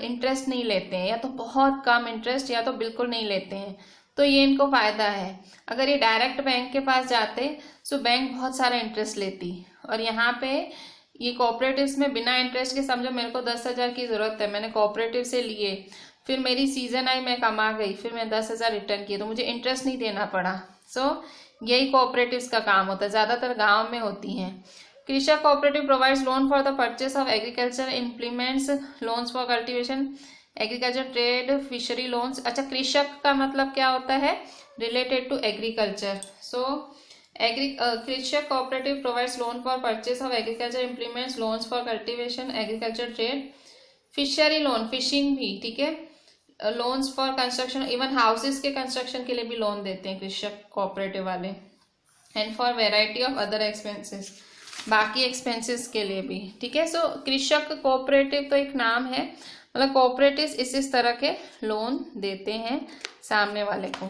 इंटरेस्ट नहीं लेते हैं, या तो बहुत कम इंटरेस्ट या तो बिल्कुल नहीं लेते हैं, तो ये इनको फायदा है। अगर ये डायरेक्ट बैंक के पास जाते तो बैंक बहुत सारा इंटरेस्ट लेती, और यहाँ पे ये कोऑपरेटिव्स में बिना इंटरेस्ट के, समझो मेरे को 10,000 की जरूरत है, मैंने कोऑपरेटिव से लिए, फिर मेरी सीजन आई, मैं कमा गई, फिर मैं 10,000 रिटर्न किए, तो मुझे इंटरेस्ट नहीं देना पड़ा। यही कोऑपरेटिव्स का काम होता है, ज्यादातर गांव में होती हैं। कृषक cooperative provides loan for the purchase of agriculture implements, loans for cultivation, agriculture trade, fishery loans. अच्छा, कृषक का मतलब क्या होता है, रिलेटेड टू एग्रीकल्चर। कृषक cooperative provides loan for purchase of agriculture implements, loans for cultivation, agriculture trade, fishery loan, fishing भी, ठीक है, loans for construction, even houses के कंस्ट्रक्शन के लिए भी लोन देते हैं कृषक कोऑपरेटिव वाले, and for variety of other expenses, बाकी एक्सपेंसेस के लिए भी। ठीक है, कृषक कोऑपरेटिव तो एक नाम है, मतलब कोऑपरेटिव इस तरह के लोन देते हैं सामने वाले को।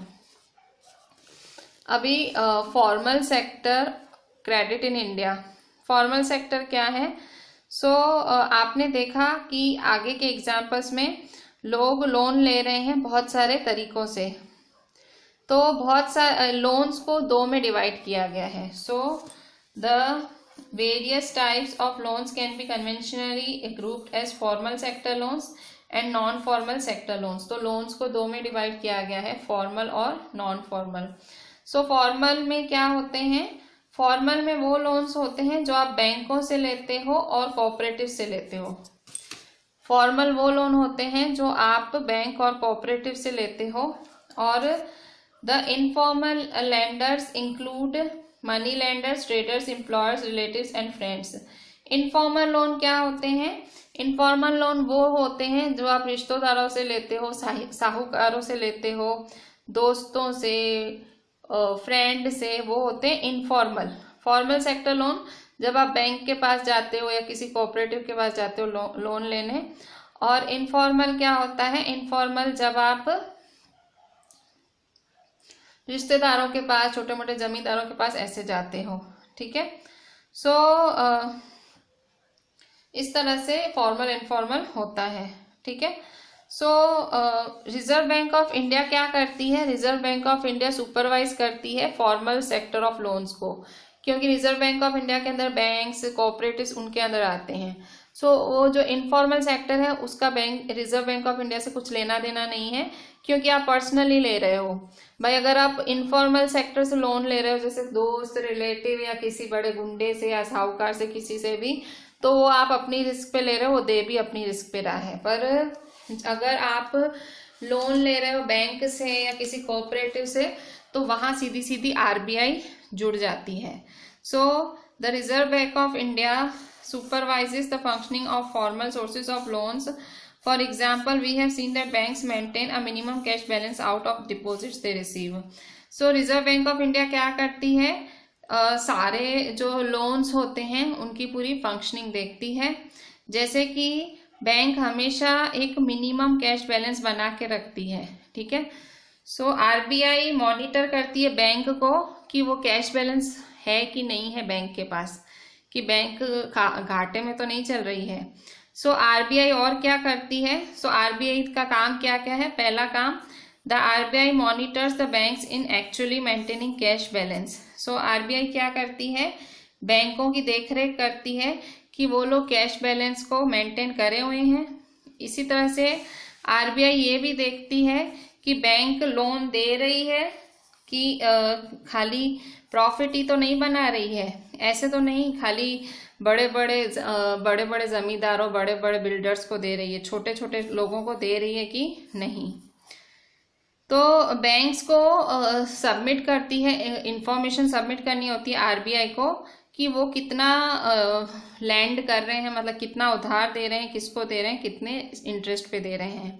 अभी formal sector credit in India. Formal sector क्या है? आपने देखा कि आगे के एग्जाम्पल्स में लोग लोन ले रहे हैं बहुत सारे तरीकों से, तो बहुत सारे लोन्स को दो में डिवाइड किया गया है। The various types of loans can be conventionally grouped as formal sector loans and non formal sector loans. तो लोन्स को दो में डिवाइड किया गया है, फॉर्मल और नॉन फॉर्मल। फॉर्मल में क्या होते हैं? फॉर्मल में वो लोन्स होते हैं जो आप बैंकों से लेते हो और कोऑपरेटिव से लेते हो। फॉर्मल वो लोन होते हैं जो आप बैंक और कोऑपरेटिव से लेते हो। और the informal lenders include money lenders, traders, employers, relatives and friends. Informal loan क्या होते हैं? इनफॉर्मल लोन वो होते हैं जो आप रिश्तेदारों से लेते हो, साहूकारों से लेते हो, दोस्तों से, फ्रेंड से, वो होते हैं इनफॉर्मल। फॉर्मल सेक्टर लोन जब आप बैंक के पास जाते हो या किसी कोऑपरेटिव के पास जाते हो लोन लेने। और इनफॉर्मल क्या होता है? इनफॉर्मल जब आप रिश्तेदारों के पास, छोटे मोटे जमींदारों के पास ऐसे जाते हो, ठीक है। सो इस तरह से फॉर्मल इनफॉर्मल होता है, ठीक है। सो रिजर्व बैंक ऑफ इंडिया क्या करती है? Reserve bank of India supervise करती है फॉर्मल सेक्टर ऑफ लोन्स को, क्योंकि रिजर्व बैंक ऑफ इंडिया के अंदर बैंक्स, कोऑपरेटिव्स उनके अंदर आते हैं। सो वो जो इनफॉर्मल सेक्टर है उसका bank, reserve bank of India से कुछ लेना देना नहीं है, क्योंकि आप पर्सनली ले रहे हो। भाई अगर आप इनफॉर्मल सेक्टर से लोन ले रहे हो, जैसे दोस्त, रिलेटिव या किसी बड़े गुंडे से या साहूकार से, किसी से भी, तो वो आप अपनी रिस्क पे ले रहे हो, वो दे भी अपनी रिस्क पे रहा है। पर अगर आप लोन ले रहे हो बैंक से या किसी कोऑपरेटिव से, तो वहां सीधी सीधी आरबीआई जुड़ जाती है। So the reserve bank of India supervises the functioning of formal sources of loans. For example, we have seen that banks maintain a minimum cash balance out of deposits they receive. So Reserve Bank of India क्या करती है? सारे जो loans होते हैं उनकी पूरी functioning देखती है। जैसे कि बैंक हमेशा एक मिनिमम कैश बैलेंस बना के रखती है, ठीक है। सो आरबीआई मॉनिटर करती है बैंक को कि वो कैश बैलेंस है कि नहीं है बैंक के पास, कि बैंक घाटे में तो नहीं चल रही है। सो आरबीआई और क्या करती है? सो आरबीआई का काम क्या क्या है? पहला काम, the RBI monitors the banks in actually maintaining cash balance. So RBI क्या करती है? बैंकों की देखरेख करती है कि वो लोग कैश बैलेंस को मेंटेन करे हुए हैं। इसी तरह से आरबीआई ये भी देखती है कि बैंक लोन दे रही है कि खाली प्रॉफिट ही तो नहीं बना रही है, ऐसे तो नहीं खाली बड़े बड़े जमींदारों, बड़े बड़े बिल्डर्स को दे रही है, छोटे छोटे लोगों को दे रही है कि नहीं। तो बैंक्स को सबमिट करती है, इंफॉर्मेशन सबमिट करनी होती है आरबीआई को कि वो कितना लैंड कर रहे हैं, मतलब कितना उधार दे रहे हैं, किसको दे रहे हैं, कितने इंटरेस्ट पे दे रहे हैं।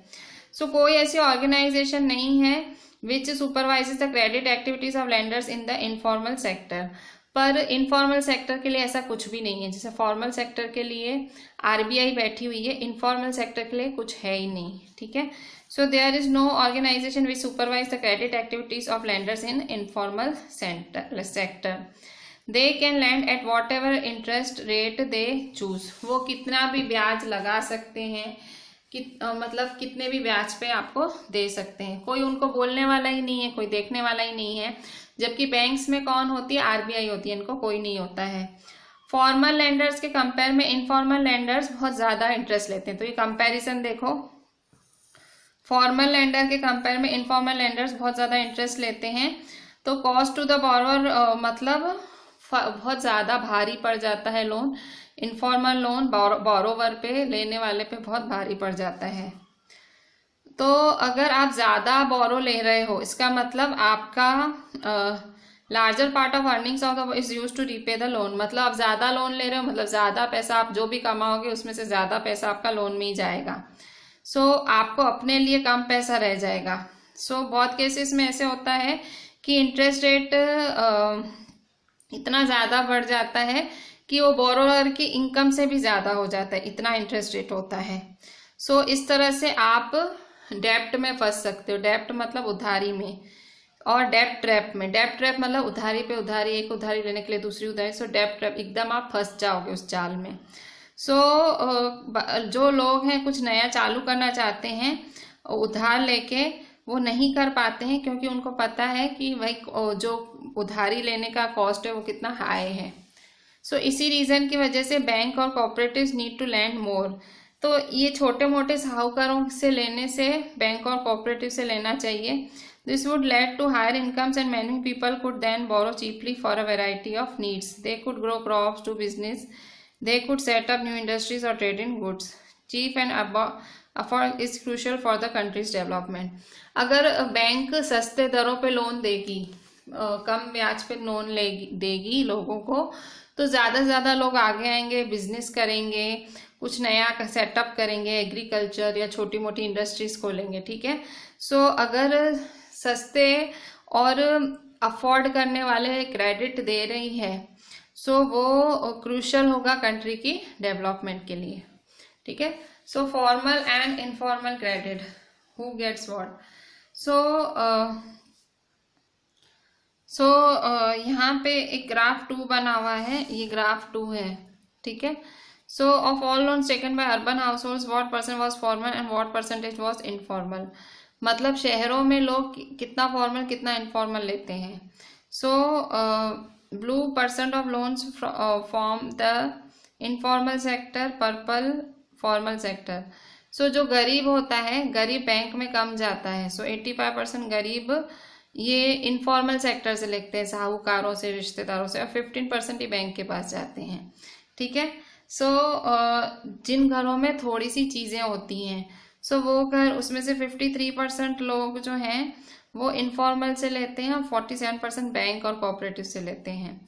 सो कोई ऐसी ऑर्गेनाइजेशन नहीं है which supervises the credit activities of lenders in the informal sector। पर इनफॉर्मल सेक्टर के लिए ऐसा कुछ भी नहीं है। जैसे फॉर्मल सेक्टर के लिए आरबीआई बैठी हुई है, इनफॉर्मल सेक्टर के लिए कुछ है ही नहीं, ठीक है। So there is no organization which supervise the credit activities of lenders in informal sector. They can lend at whatever interest rate they choose. वो कितना भी ब्याज लगा सकते हैं, मतलब कितने भी ब्याज पे आपको दे सकते हैं, कोई उनको बोलने वाला ही नहीं है, कोई देखने वाला ही नहीं है। जबकि बैंक्स में कौन होती है? आरबीआई होती है, इनको कोई नहीं होता है। फॉर्मल लेंडर्स के कंपेयर में इनफॉर्मल लेंडर्स बहुत ज्यादा इंटरेस्ट लेते हैं। तो ये कंपैरिजन देखो, फॉर्मल लेंडर के कंपेयर में इनफॉर्मल लेंडर्स बहुत ज्यादा इंटरेस्ट लेते हैं। तो कॉस्ट टू द बोरोवर, मतलब बहुत ज्यादा भारी पड़ जाता है लोन। इनफॉर्मल लोन बोरोवर पे, लेने वाले पे बहुत भारी पड़ जाता है। तो अगर आप ज्यादा बोरो ले रहे हो, इसका मतलब आपका larger part of earnings of the is used to repay the loan. मतलब आप ज्यादा लोन ले रहे हो, मतलब ज्यादा पैसा आप जो भी कमाओगे उसमें से ज्यादा पैसा आपका लोन में ही जाएगा। सो आपको अपने लिए कम पैसा रह जाएगा। सो बहुत केसेस में ऐसे होता है कि इंटरेस्ट रेट इतना ज्यादा बढ़ जाता है कि वो बोरोवर की इनकम से भी ज्यादा हो जाता है, इतना इंटरेस्ट रेट होता है। सो इस तरह से आप डेप्ट में फंस सकते हो। डेप्ट मतलब उधारी में, और डेप्ट ट्रैप में। डेप्ट ट्रैप मतलब उधारी पे उधारी, एक उधारी लेने के लिए दूसरी उधारी। सो डेप्ट ट्रैप, एकदम आप फंस जाओगे उस जाल में। सो जो लोग हैं कुछ नया चालू करना चाहते हैं, उधार लेके वो नहीं कर पाते हैं, क्योंकि उनको पता है कि भाई जो उधारी लेने का कॉस्ट है वो कितना हाई है। सो इसी रीजन की वजह से बैंक और कोऑपरेटिव्स नीड टू लैंड मोर। तो ये छोटे मोटे साहूकारों से लेने से बैंक और कोऑपरेटिव से लेना चाहिए। This would lead to higher incomes and many people could then borrow cheaply for a variety of needs. They could grow crops to business, they could set up new industries और trade in goods. Cheap and afford is crucial for the country's development. अगर bank सस्ते दरों पे loan देगी, कम ब्याज पे loan देगी लोगों को, तो ज़्यादा से ज़्यादा लोग आगे आएंगे, बिजनेस करेंगे, कुछ नया सेटअप करेंगे, एग्रीकल्चर या छोटी मोटी इंडस्ट्रीज खोलेंगे, ठीक है। सो अगर सस्ते और अफोर्ड करने वाले क्रेडिट दे रही है, सो वो क्रूशियल होगा कंट्री की डेवलपमेंट के लिए, ठीक है। So formal and informal credit, who gets what. So so यहाँ पे एक ग्राफ 2 बना हुआ है, ये ग्राफ 2 है, ठीक है। सो of all loans taken by urban house holds what percent was formal and what percentage was informal. मतलब शहरों में लोग कितना फॉर्मल कितना इनफॉर्मल लेते हैं। So blue percent of loans form the informal sector, purple formal sector. So जो गरीब होता है, गरीब बैंक में कम जाता है। सो 85% गरीब ये इनफॉर्मल सेक्टर से लेते हैं, साहूकारों से, रिश्तेदारों से, और 15% ही बैंक के पास जाते हैं, ठीक है। सो जिन घरों में थोड़ी सी चीज़ें होती हैं, सो वो घर, उसमें से 53% लोग जो हैं वो इनफॉर्मल से लेते हैं और 47% बैंक और कोऑपरेटिव से लेते हैं।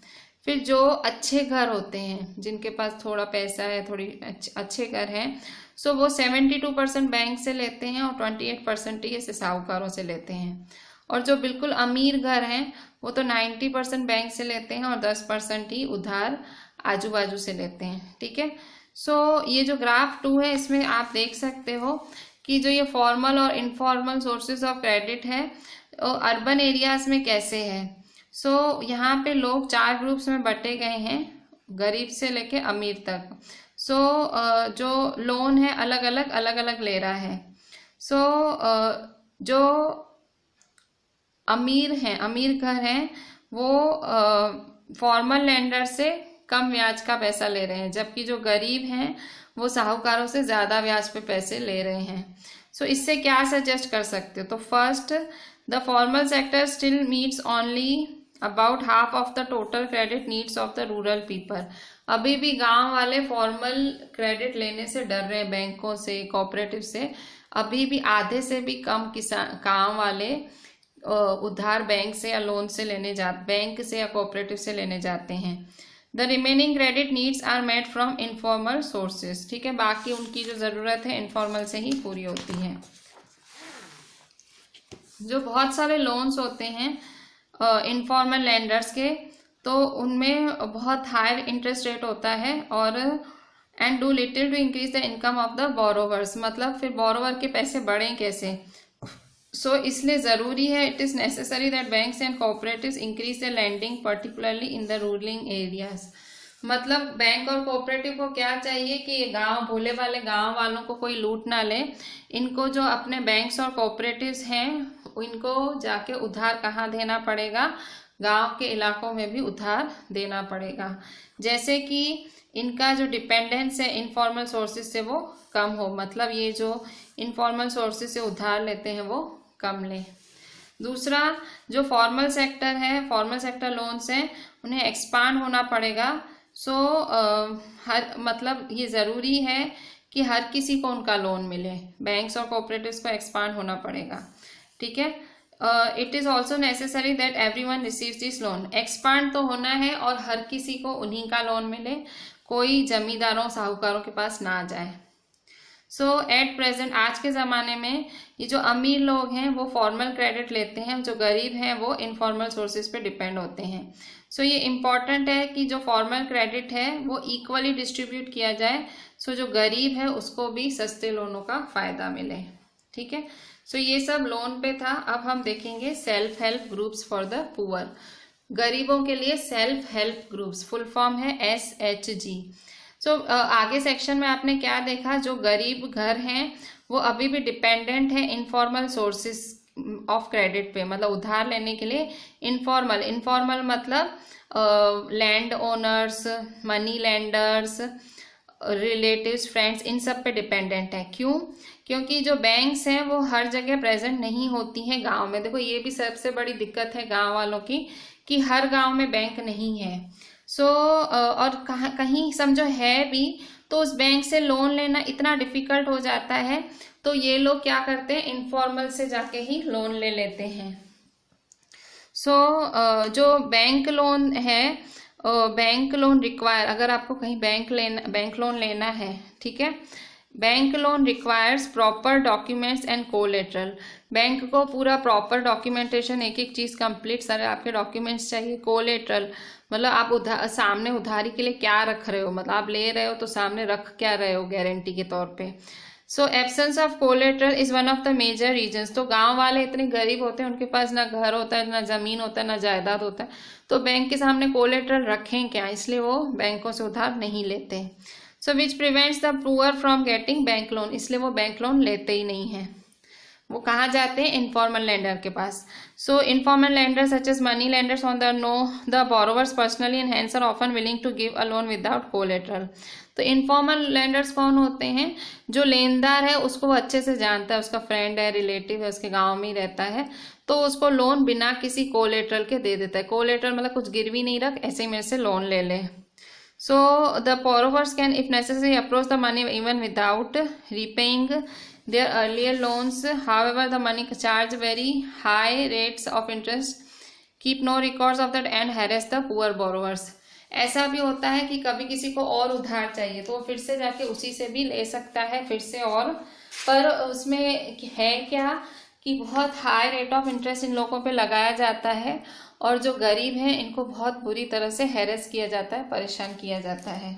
फिर जो अच्छे घर होते हैं, जिनके पास थोड़ा पैसा है, थोड़ी अच्छे घर हैं, सो वो 72% बैंक से लेते हैं और 28% ही ऐसे साहूकारों से लेते हैं। और जो बिल्कुल अमीर घर हैं वो तो 90% बैंक से लेते हैं और 10% ही उधार आजू बाजू से लेते हैं, ठीक है। सो ये जो ग्राफ 2 है, इसमें आप देख सकते हो कि जो ये फॉर्मल और इनफॉर्मल सोर्सेज ऑफ क्रेडिट है अर्बन एरियाज में कैसे है। सो यहाँ पे लोग 4 ग्रुप्स में बटे गए हैं, गरीब से लेके अमीर तक। सो जो लोन है अलग अलग ले रहा है। सो जो अमीर घर हैं वो फॉर्मल लेंडर से कम ब्याज का पैसा ले रहे हैं, जबकि जो गरीब हैं वो साहूकारों से ज़्यादा ब्याज पे पैसे ले रहे हैं। सो इससे क्या सजेस्ट कर सकते हो? तो first, the formal sector still meets only about half of the total credit needs of the rural people. अभी भी गांव वाले फॉर्मल क्रेडिट लेने से डर रहे हैं, बैंकों से, कोऑपरेटिव से। अभी भी आधे से भी कम किसान गांव वाले उधार बैंक से या लोन से बैंक से या कोऑपरेटिव से लेने जाते हैं। The remaining credit needs are made from informal sources, ठीक है। बाकी उनकी जो ज़रूरत है इनफॉर्मल से ही पूरी होती है। जो बहुत सारे लोन्स होते हैं इनफॉर्मल लेंडर्स के, तो उनमें बहुत हायर इंटरेस्ट रेट होता है और and do little to increase the income of the borrowers. मतलब फिर बोरोवर के पैसे बढ़ें कैसे? सो इसलिए ज़रूरी है, it is necessary that banks and cooperatives increase the lending particularly in the rural areas. मतलब बैंक और कोऑपरेटिव को क्या चाहिए कि गांव, भोले वाले गांव वालों को कोई लूट ना ले। इनको जो अपने बैंक्स और कोऑपरेटिव्स हैं इनको जाके उधार कहाँ देना पड़ेगा? गांव के इलाकों में भी उधार देना पड़ेगा, जैसे कि इनका जो डिपेंडेंस है इनफॉर्मल सोर्सेज से वो कम हो। मतलब ये जो इनफॉर्मल सोर्सेज से उधार लेते हैं वो कम लें। दूसरा, जो फॉर्मल सेक्टर है, फॉर्मल सेक्टर लोन्स हैं, उन्हें एक्सपांड होना पड़ेगा। सो मतलब ये ज़रूरी है कि हर किसी को उनका लोन मिले। बैंक्स और कोऑपरेटिव्स को एक्सपांड होना पड़ेगा, ठीक है। It is also necessary that everyone receives this loan. Expand तो होना है और हर किसी को उन्हीं का लोन मिले, कोई जमींदारों साहूकारों के पास ना जाए। सो एट प्रेजेंट, आज के ज़माने में ये जो अमीर लोग हैं वो फॉर्मल क्रेडिट लेते हैं, जो गरीब हैं वो इनफॉर्मल सोर्सेज पे डिपेंड होते हैं। सो ये इम्पॉर्टेंट है कि जो फॉर्मल क्रेडिट है वो इक्वली डिस्ट्रीब्यूट किया जाए। सो जो गरीब है उसको भी सस्ते लोनों का फ़ायदा मिले, ठीक है। सो ये सब लोन पे था। अब हम देखेंगे self help groups for the poor. गरीबों के लिए self help groups, full form है SHG। सो आगे सेक्शन में आपने क्या देखा? जो गरीब घर हैं वो अभी भी डिपेंडेंट है इनफॉर्मल सोर्सेज ऑफ क्रेडिट पे, मतलब उधार लेने के लिए इनफॉर्मल मतलब land owners, money lenders, relatives, friends, इन सब पे डिपेंडेंट है। क्यों? क्योंकि जो बैंक्स हैं वो हर जगह प्रेजेंट नहीं होती हैं गांव में। देखो ये भी सबसे बड़ी दिक्कत है गांव वालों की कि हर गांव में बैंक नहीं है। सो और कहीं समझो है भी तो उस बैंक से लोन लेना इतना डिफिकल्ट हो जाता है, तो ये लोग क्या करते हैं, इनफॉर्मल से जाके ही लोन ले लेते हैं। सो जो बैंक लोन है, बैंक लोन रिक्वायर, अगर आपको कहीं बैंक लोन लेना है, ठीक है, bank loan requires proper documents and collateral. Bank को पूरा प्रॉपर डॉक्यूमेंटेशन, एक एक चीज़ कंप्लीट सारे आपके डॉक्यूमेंट्स चाहिए। कोलेटरल मतलब आप सामने उधारी के लिए क्या रख रहे हो, मतलब आप ले रहे हो तो सामने रख क्या रहे हो गारंटी के तौर पे। So absence of collateral is one of the major reasons. तो गांव वाले इतने गरीब होते हैं, उनके पास ना घर होता है, ना जमीन होता है, ना जायदाद होता है, तो बैंक के सामने कोलेटरल रखें क्या, इसलिए वो बैंकों से उधार नहीं लेते। So which prevents the poor from getting bank loan, इसलिए वो बैंक लोन लेते ही नहीं है। वो कहाँ जाते हैं, इनफॉर्मल लेंडर के पास। So informal lender such as money lenders on the know the borrowers personally and hence are often willing to give a loan without collateral. तो इनफॉर्मल लेंडर्स कौन होते हैं, जो लेनदार है उसको वो अच्छे से जानता है, उसका फ्रेंड है, रिलेटिव है, उसके गांव में ही रहता है, तो उसको लोन बिना किसी कोलेटरल के दे देता है। कोलेटरल मतलब कुछ गिरवी नहीं रख, ऐसे ही मेरे से लोन ले ले। So the borrowers can if necessary approach the money even without repaying their earlier loans. However, the money charge very high rates of interest, keep no records of that and harass the poor borrowers. ऐसा भी होता है कि कभी किसी को और उधार चाहिए तो वो फिर से जाके उसी से भी ले सकता है फिर से, और पर उसमें है क्या कि बहुत high rate of interest in लोगों पे लगाया जाता है, और जो गरीब हैं इनको बहुत बुरी तरह से हैरेस किया जाता है, परेशान किया जाता है।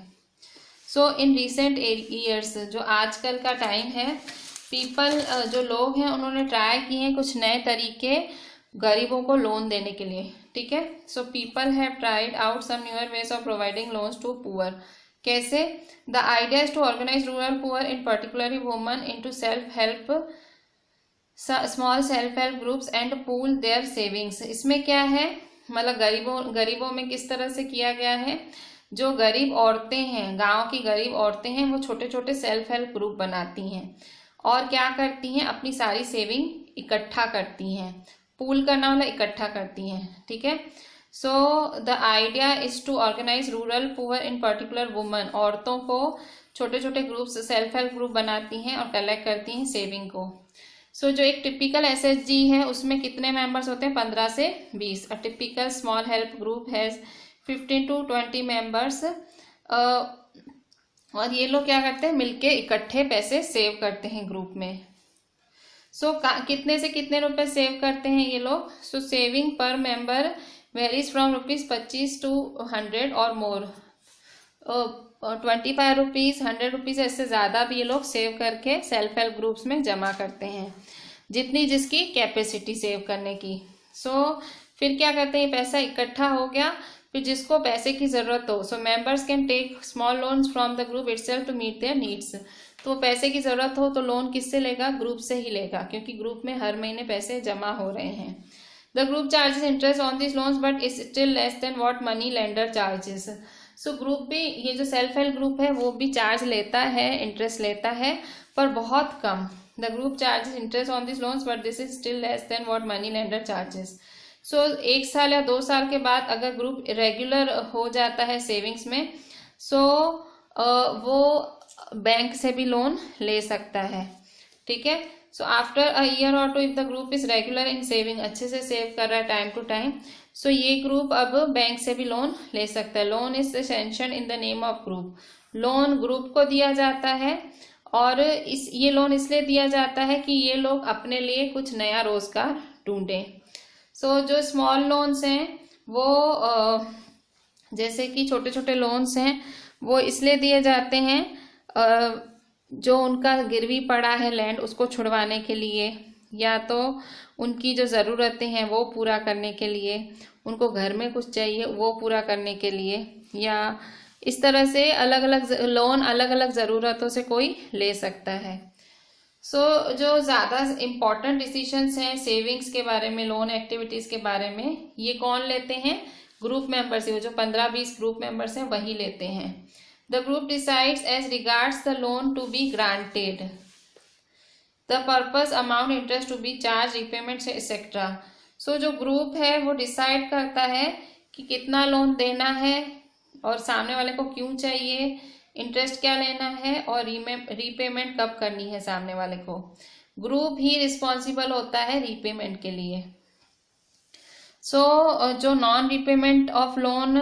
सो इन रिसेंट ईयर्स, जो आजकल का टाइम है, पीपल जो लोग हैं उन्होंने ट्राई किए हैं कुछ नए तरीके गरीबों को लोन देने के लिए, ठीक है। So people have tried out some newer ways of providing loans to poor. कैसे, the idea is to organize rural poor in particularly women into self help small self help groups and pool their savings. इसमें क्या है, मतलब गरीबों में किस तरह से किया गया है, जो गरीब औरतें हैं, गांव की गरीब औरतें हैं, वो छोटे छोटे सेल्फ हेल्प ग्रुप बनाती हैं और क्या करती हैं, अपनी सारी सेविंग इकट्ठा करती हैं। पूल करना वाला इकट्ठा करती हैं, ठीक है। So the idea is to organize rural poor in particular woman, औरतों को छोटे छोटे ग्रुप्स सेल्फ हेल्प ग्रुप बनाती हैं और कलेक्ट करती हैं सेविंग को। सो जो एक टिपिकल एसएचजी है उसमें कितने मेंबर्स होते हैं, 15 से 20। A typical small help group has 15 to 20 members. और ये लोग क्या करते हैं, मिलके इकट्ठे पैसे सेव करते हैं ग्रुप में। सो कितने से कितने रुपए सेव करते हैं ये लोग। सो सेविंग पर मेंबर वेरीज फ्रॉम ₹25 to 100 और मोर। 25 रुपीज, 100 रुपीज, ऐसे ज़्यादा भी ये लोग सेव करके सेल्फ हेल्प ग्रुप्स में जमा करते हैं, जितनी जिसकी कैपेसिटी सेव करने की। सो फिर क्या करते हैं, पैसा इकट्ठा हो गया, फिर जिसको पैसे की ज़रूरत हो, so members can take small loans from the group itself to meet their needs. तो पैसे की ज़रूरत हो तो लोन किससे लेगा, ग्रुप से ही लेगा, क्योंकि ग्रुप में हर महीने पैसे जमा हो रहे हैं। The group charges interest on this loans but is still less than what money lender charges. So group भी, ये जो सेल्फ हेल्प ग्रुप है वो भी चार्ज लेता है, इंटरेस्ट लेता है, पर बहुत कम। The group charges interest on this loans but this is still less than what money lender charges. So 1 साल या 2 साल के बाद अगर ग्रुप रेगुलर हो जाता है सेविंग्स में, सो वो बैंक से भी लोन ले सकता है, ठीक है। सो आफ्टर अ ईयर और 2 if the group is regular in saving, अच्छे से सेव कर रहा है टाइम टू टाइम, सो ये ग्रुप अब बैंक से भी लोन ले सकता है। Loan is sanction in the name of group. Loan group को दिया जाता है, और ये लोन इसलिए दिया जाता है कि ये लोग अपने लिए कुछ नया रोजगार ढूंढें। सो जो स्मॉल लोन्स हैं वो जैसे कि छोटे छोटे लोन्स हैं वो इसलिए दिए जाते हैं जो उनका गिरवी पड़ा है लैंड उसको छुड़वाने के लिए, या तो उनकी जो ज़रूरतें हैं वो पूरा करने के लिए, उनको घर में कुछ चाहिए वो पूरा करने के लिए, या इस तरह से अलग अलग लोन अलग अलग ज़रूरतों से कोई ले सकता है। सो जो ज़्यादा इम्पॉर्टेंट डिसीजंस हैं सेविंग्स के बारे में, लोन एक्टिविटीज़ के बारे में, ये कौन लेते हैं, ग्रुप मेंबर्स, वो जो 15-20 ग्रुप मेंबर्स हैं वही लेते हैं। The group decides as regards the loan to be granted, the purpose, amount, interest to be charged, repayments, etc. So जो ग्रुप है वो डिसाइड करता है कि कितना लोन देना है और सामने वाले को क्यों चाहिए, इंटरेस्ट क्या लेना है और रीपेमेंट कब करनी है सामने वाले को। ग्रुप ही रिस्पॉन्सिबल होता है रीपेमेंट के लिए। सो जो नॉन रीपेमेंट ऑफ लोन,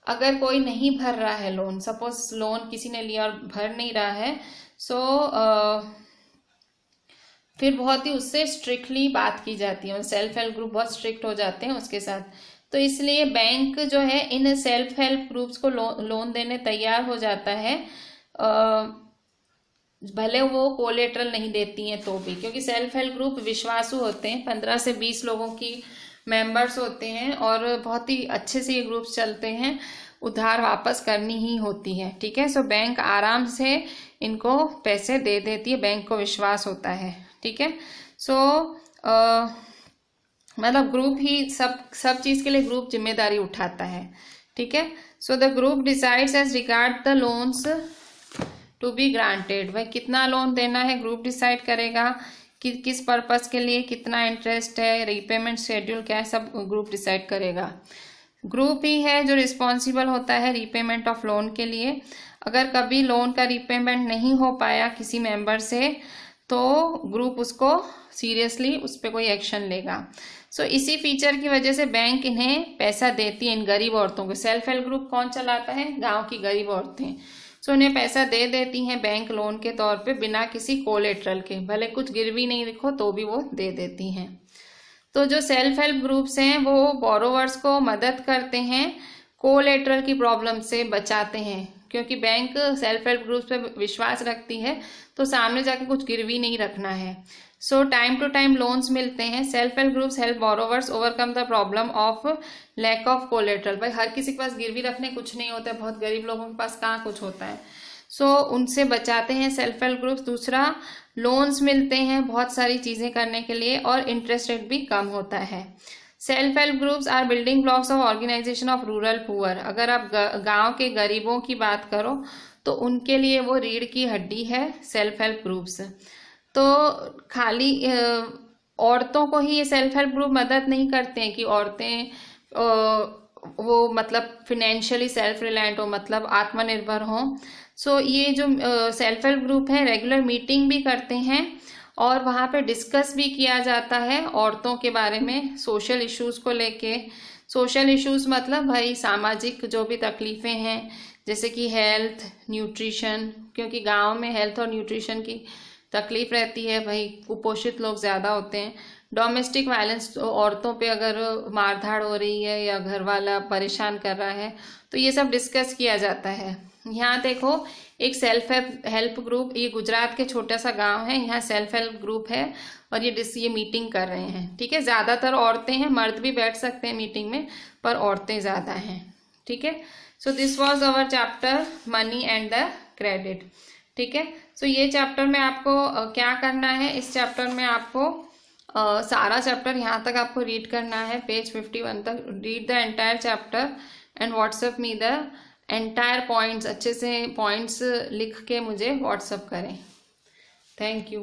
अगर कोई नहीं भर रहा है लोन, सपोज लोन किसी ने लिया और भर नहीं रहा है, सो फिर बहुत ही उससे स्ट्रिक्टली बात की जाती है, सेल्फ हेल्प ग्रुप बहुत स्ट्रिक्ट हो जाते हैं उसके साथ। तो इसलिए बैंक जो है इन सेल्फ हेल्प ग्रुप्स को लोन देने तैयार हो जाता है भले वो कोलेटरल नहीं देती हैं तो भी, क्योंकि सेल्फ हेल्प ग्रुप विश्वासु होते हैं, 15 से 20 लोगों की मेंबर्स होते हैं और बहुत ही अच्छे से ये ग्रुप्स चलते हैं, उधार वापस करनी ही होती है। ठीक है, सो बैंक आराम से इनको पैसे दे देती है, बैंक को विश्वास होता है। ठीक है, सो मतलब ग्रुप ही सब चीज के लिए ग्रुप जिम्मेदारी उठाता है। ठीक है, so the group decides as regard the loans to be granted. भाई कितना लोन देना है ग्रुप डिसाइड करेगा, कि किस पर्पस के लिए, कितना इंटरेस्ट है, रीपेमेंट शेड्यूल क्या है, सब ग्रुप डिसाइड करेगा। ग्रुप ही है जो रिस्पॉन्सिबल होता है रीपेमेंट ऑफ लोन के लिए। अगर कभी लोन का रीपेमेंट नहीं हो पाया किसी मेंबर से तो ग्रुप उसको सीरियसली उस पर कोई एक्शन लेगा। सो इसी फीचर की वजह से बैंक इन्हें पैसा देती है, इन गरीब औरतों को। सेल्फ हेल्प ग्रुप कौन चलाता है? गांव की गरीब औरतें। सो उन्हें पैसा दे देती हैं बैंक लोन के तौर पे बिना किसी कोलेटरल के, भले कुछ गिरवी नहीं रखो तो भी वो दे देती हैं। तो जो सेल्फ हेल्प ग्रुप्स हैं वो बोरोवर्स को मदद करते हैं, कोलेटरल की प्रॉब्लम से बचाते हैं, क्योंकि बैंक सेल्फ हेल्प ग्रुप्स पे विश्वास रखती है तो सामने जाके कुछ गिरवी नहीं रखना है। So time to time loans मिलते हैं। Self help groups help borrowers overcome the problem of lack of collateral. भाई हर किसी के पास गिरवी रखने कुछ नहीं होता है, बहुत गरीब लोगों के पास कहाँ कुछ होता है। सो उनसे बचाते हैं सेल्फ हेल्प ग्रुप्स। दूसरा, लोन्स मिलते हैं बहुत सारी चीजें करने के लिए और इंटरेस्ट रेट भी कम होता है। Self help groups are building blocks of organization of rural poor. अगर आप गांव के गरीबों की बात करो तो उनके लिए वो रीढ़ की हड्डी है सेल्फ हेल्प ग्रुप्स। तो खाली औरतों को ही ये सेल्फ हेल्प ग्रुप मदद नहीं करते हैं कि औरतें वो मतलब फिनेंशियली सेल्फ रिलायंट हो, मतलब आत्मनिर्भर हो। सो ये जो सेल्फ हेल्प ग्रुप है रेगुलर मीटिंग भी करते हैं और वहाँ पे डिस्कस भी किया जाता है औरतों के बारे में, सोशल इश्यूज को लेके। सोशल इश्यूज मतलब भाई सामाजिक जो भी तकलीफें हैं, जैसे कि हेल्थ, न्यूट्रिशन, क्योंकि गांव में हेल्थ और न्यूट्रिशन की तकलीफ रहती है, भाई कुपोषित लोग ज़्यादा होते हैं। डोमेस्टिक वायलेंस, औरतों पे अगर मारधाड़ हो रही है या घर वाला परेशान कर रहा है तो ये सब डिस्कस किया जाता है। यहाँ देखो एक सेल्फ हेल्प ग्रुप, ये गुजरात के छोटा सा गांव है, यहाँ सेल्फ हेल्प ग्रुप है और ये मीटिंग कर रहे हैं। ठीक है, ज़्यादातर औरतें हैं, मर्द भी बैठ सकते हैं मीटिंग में पर औरतें ज़्यादा हैं। ठीक है, so this was our chapter money and the credit. ठीक है, सो ये चैप्टर में आपको क्या करना है, इस चैप्टर में आपको सारा चैप्टर यहाँ तक आपको रीड करना है, पेज 51 तक। Read the entire chapter and WhatsApp me the entire points. अच्छे से पॉइंट्स लिख के मुझे व्हाट्सएप करें। Thank you.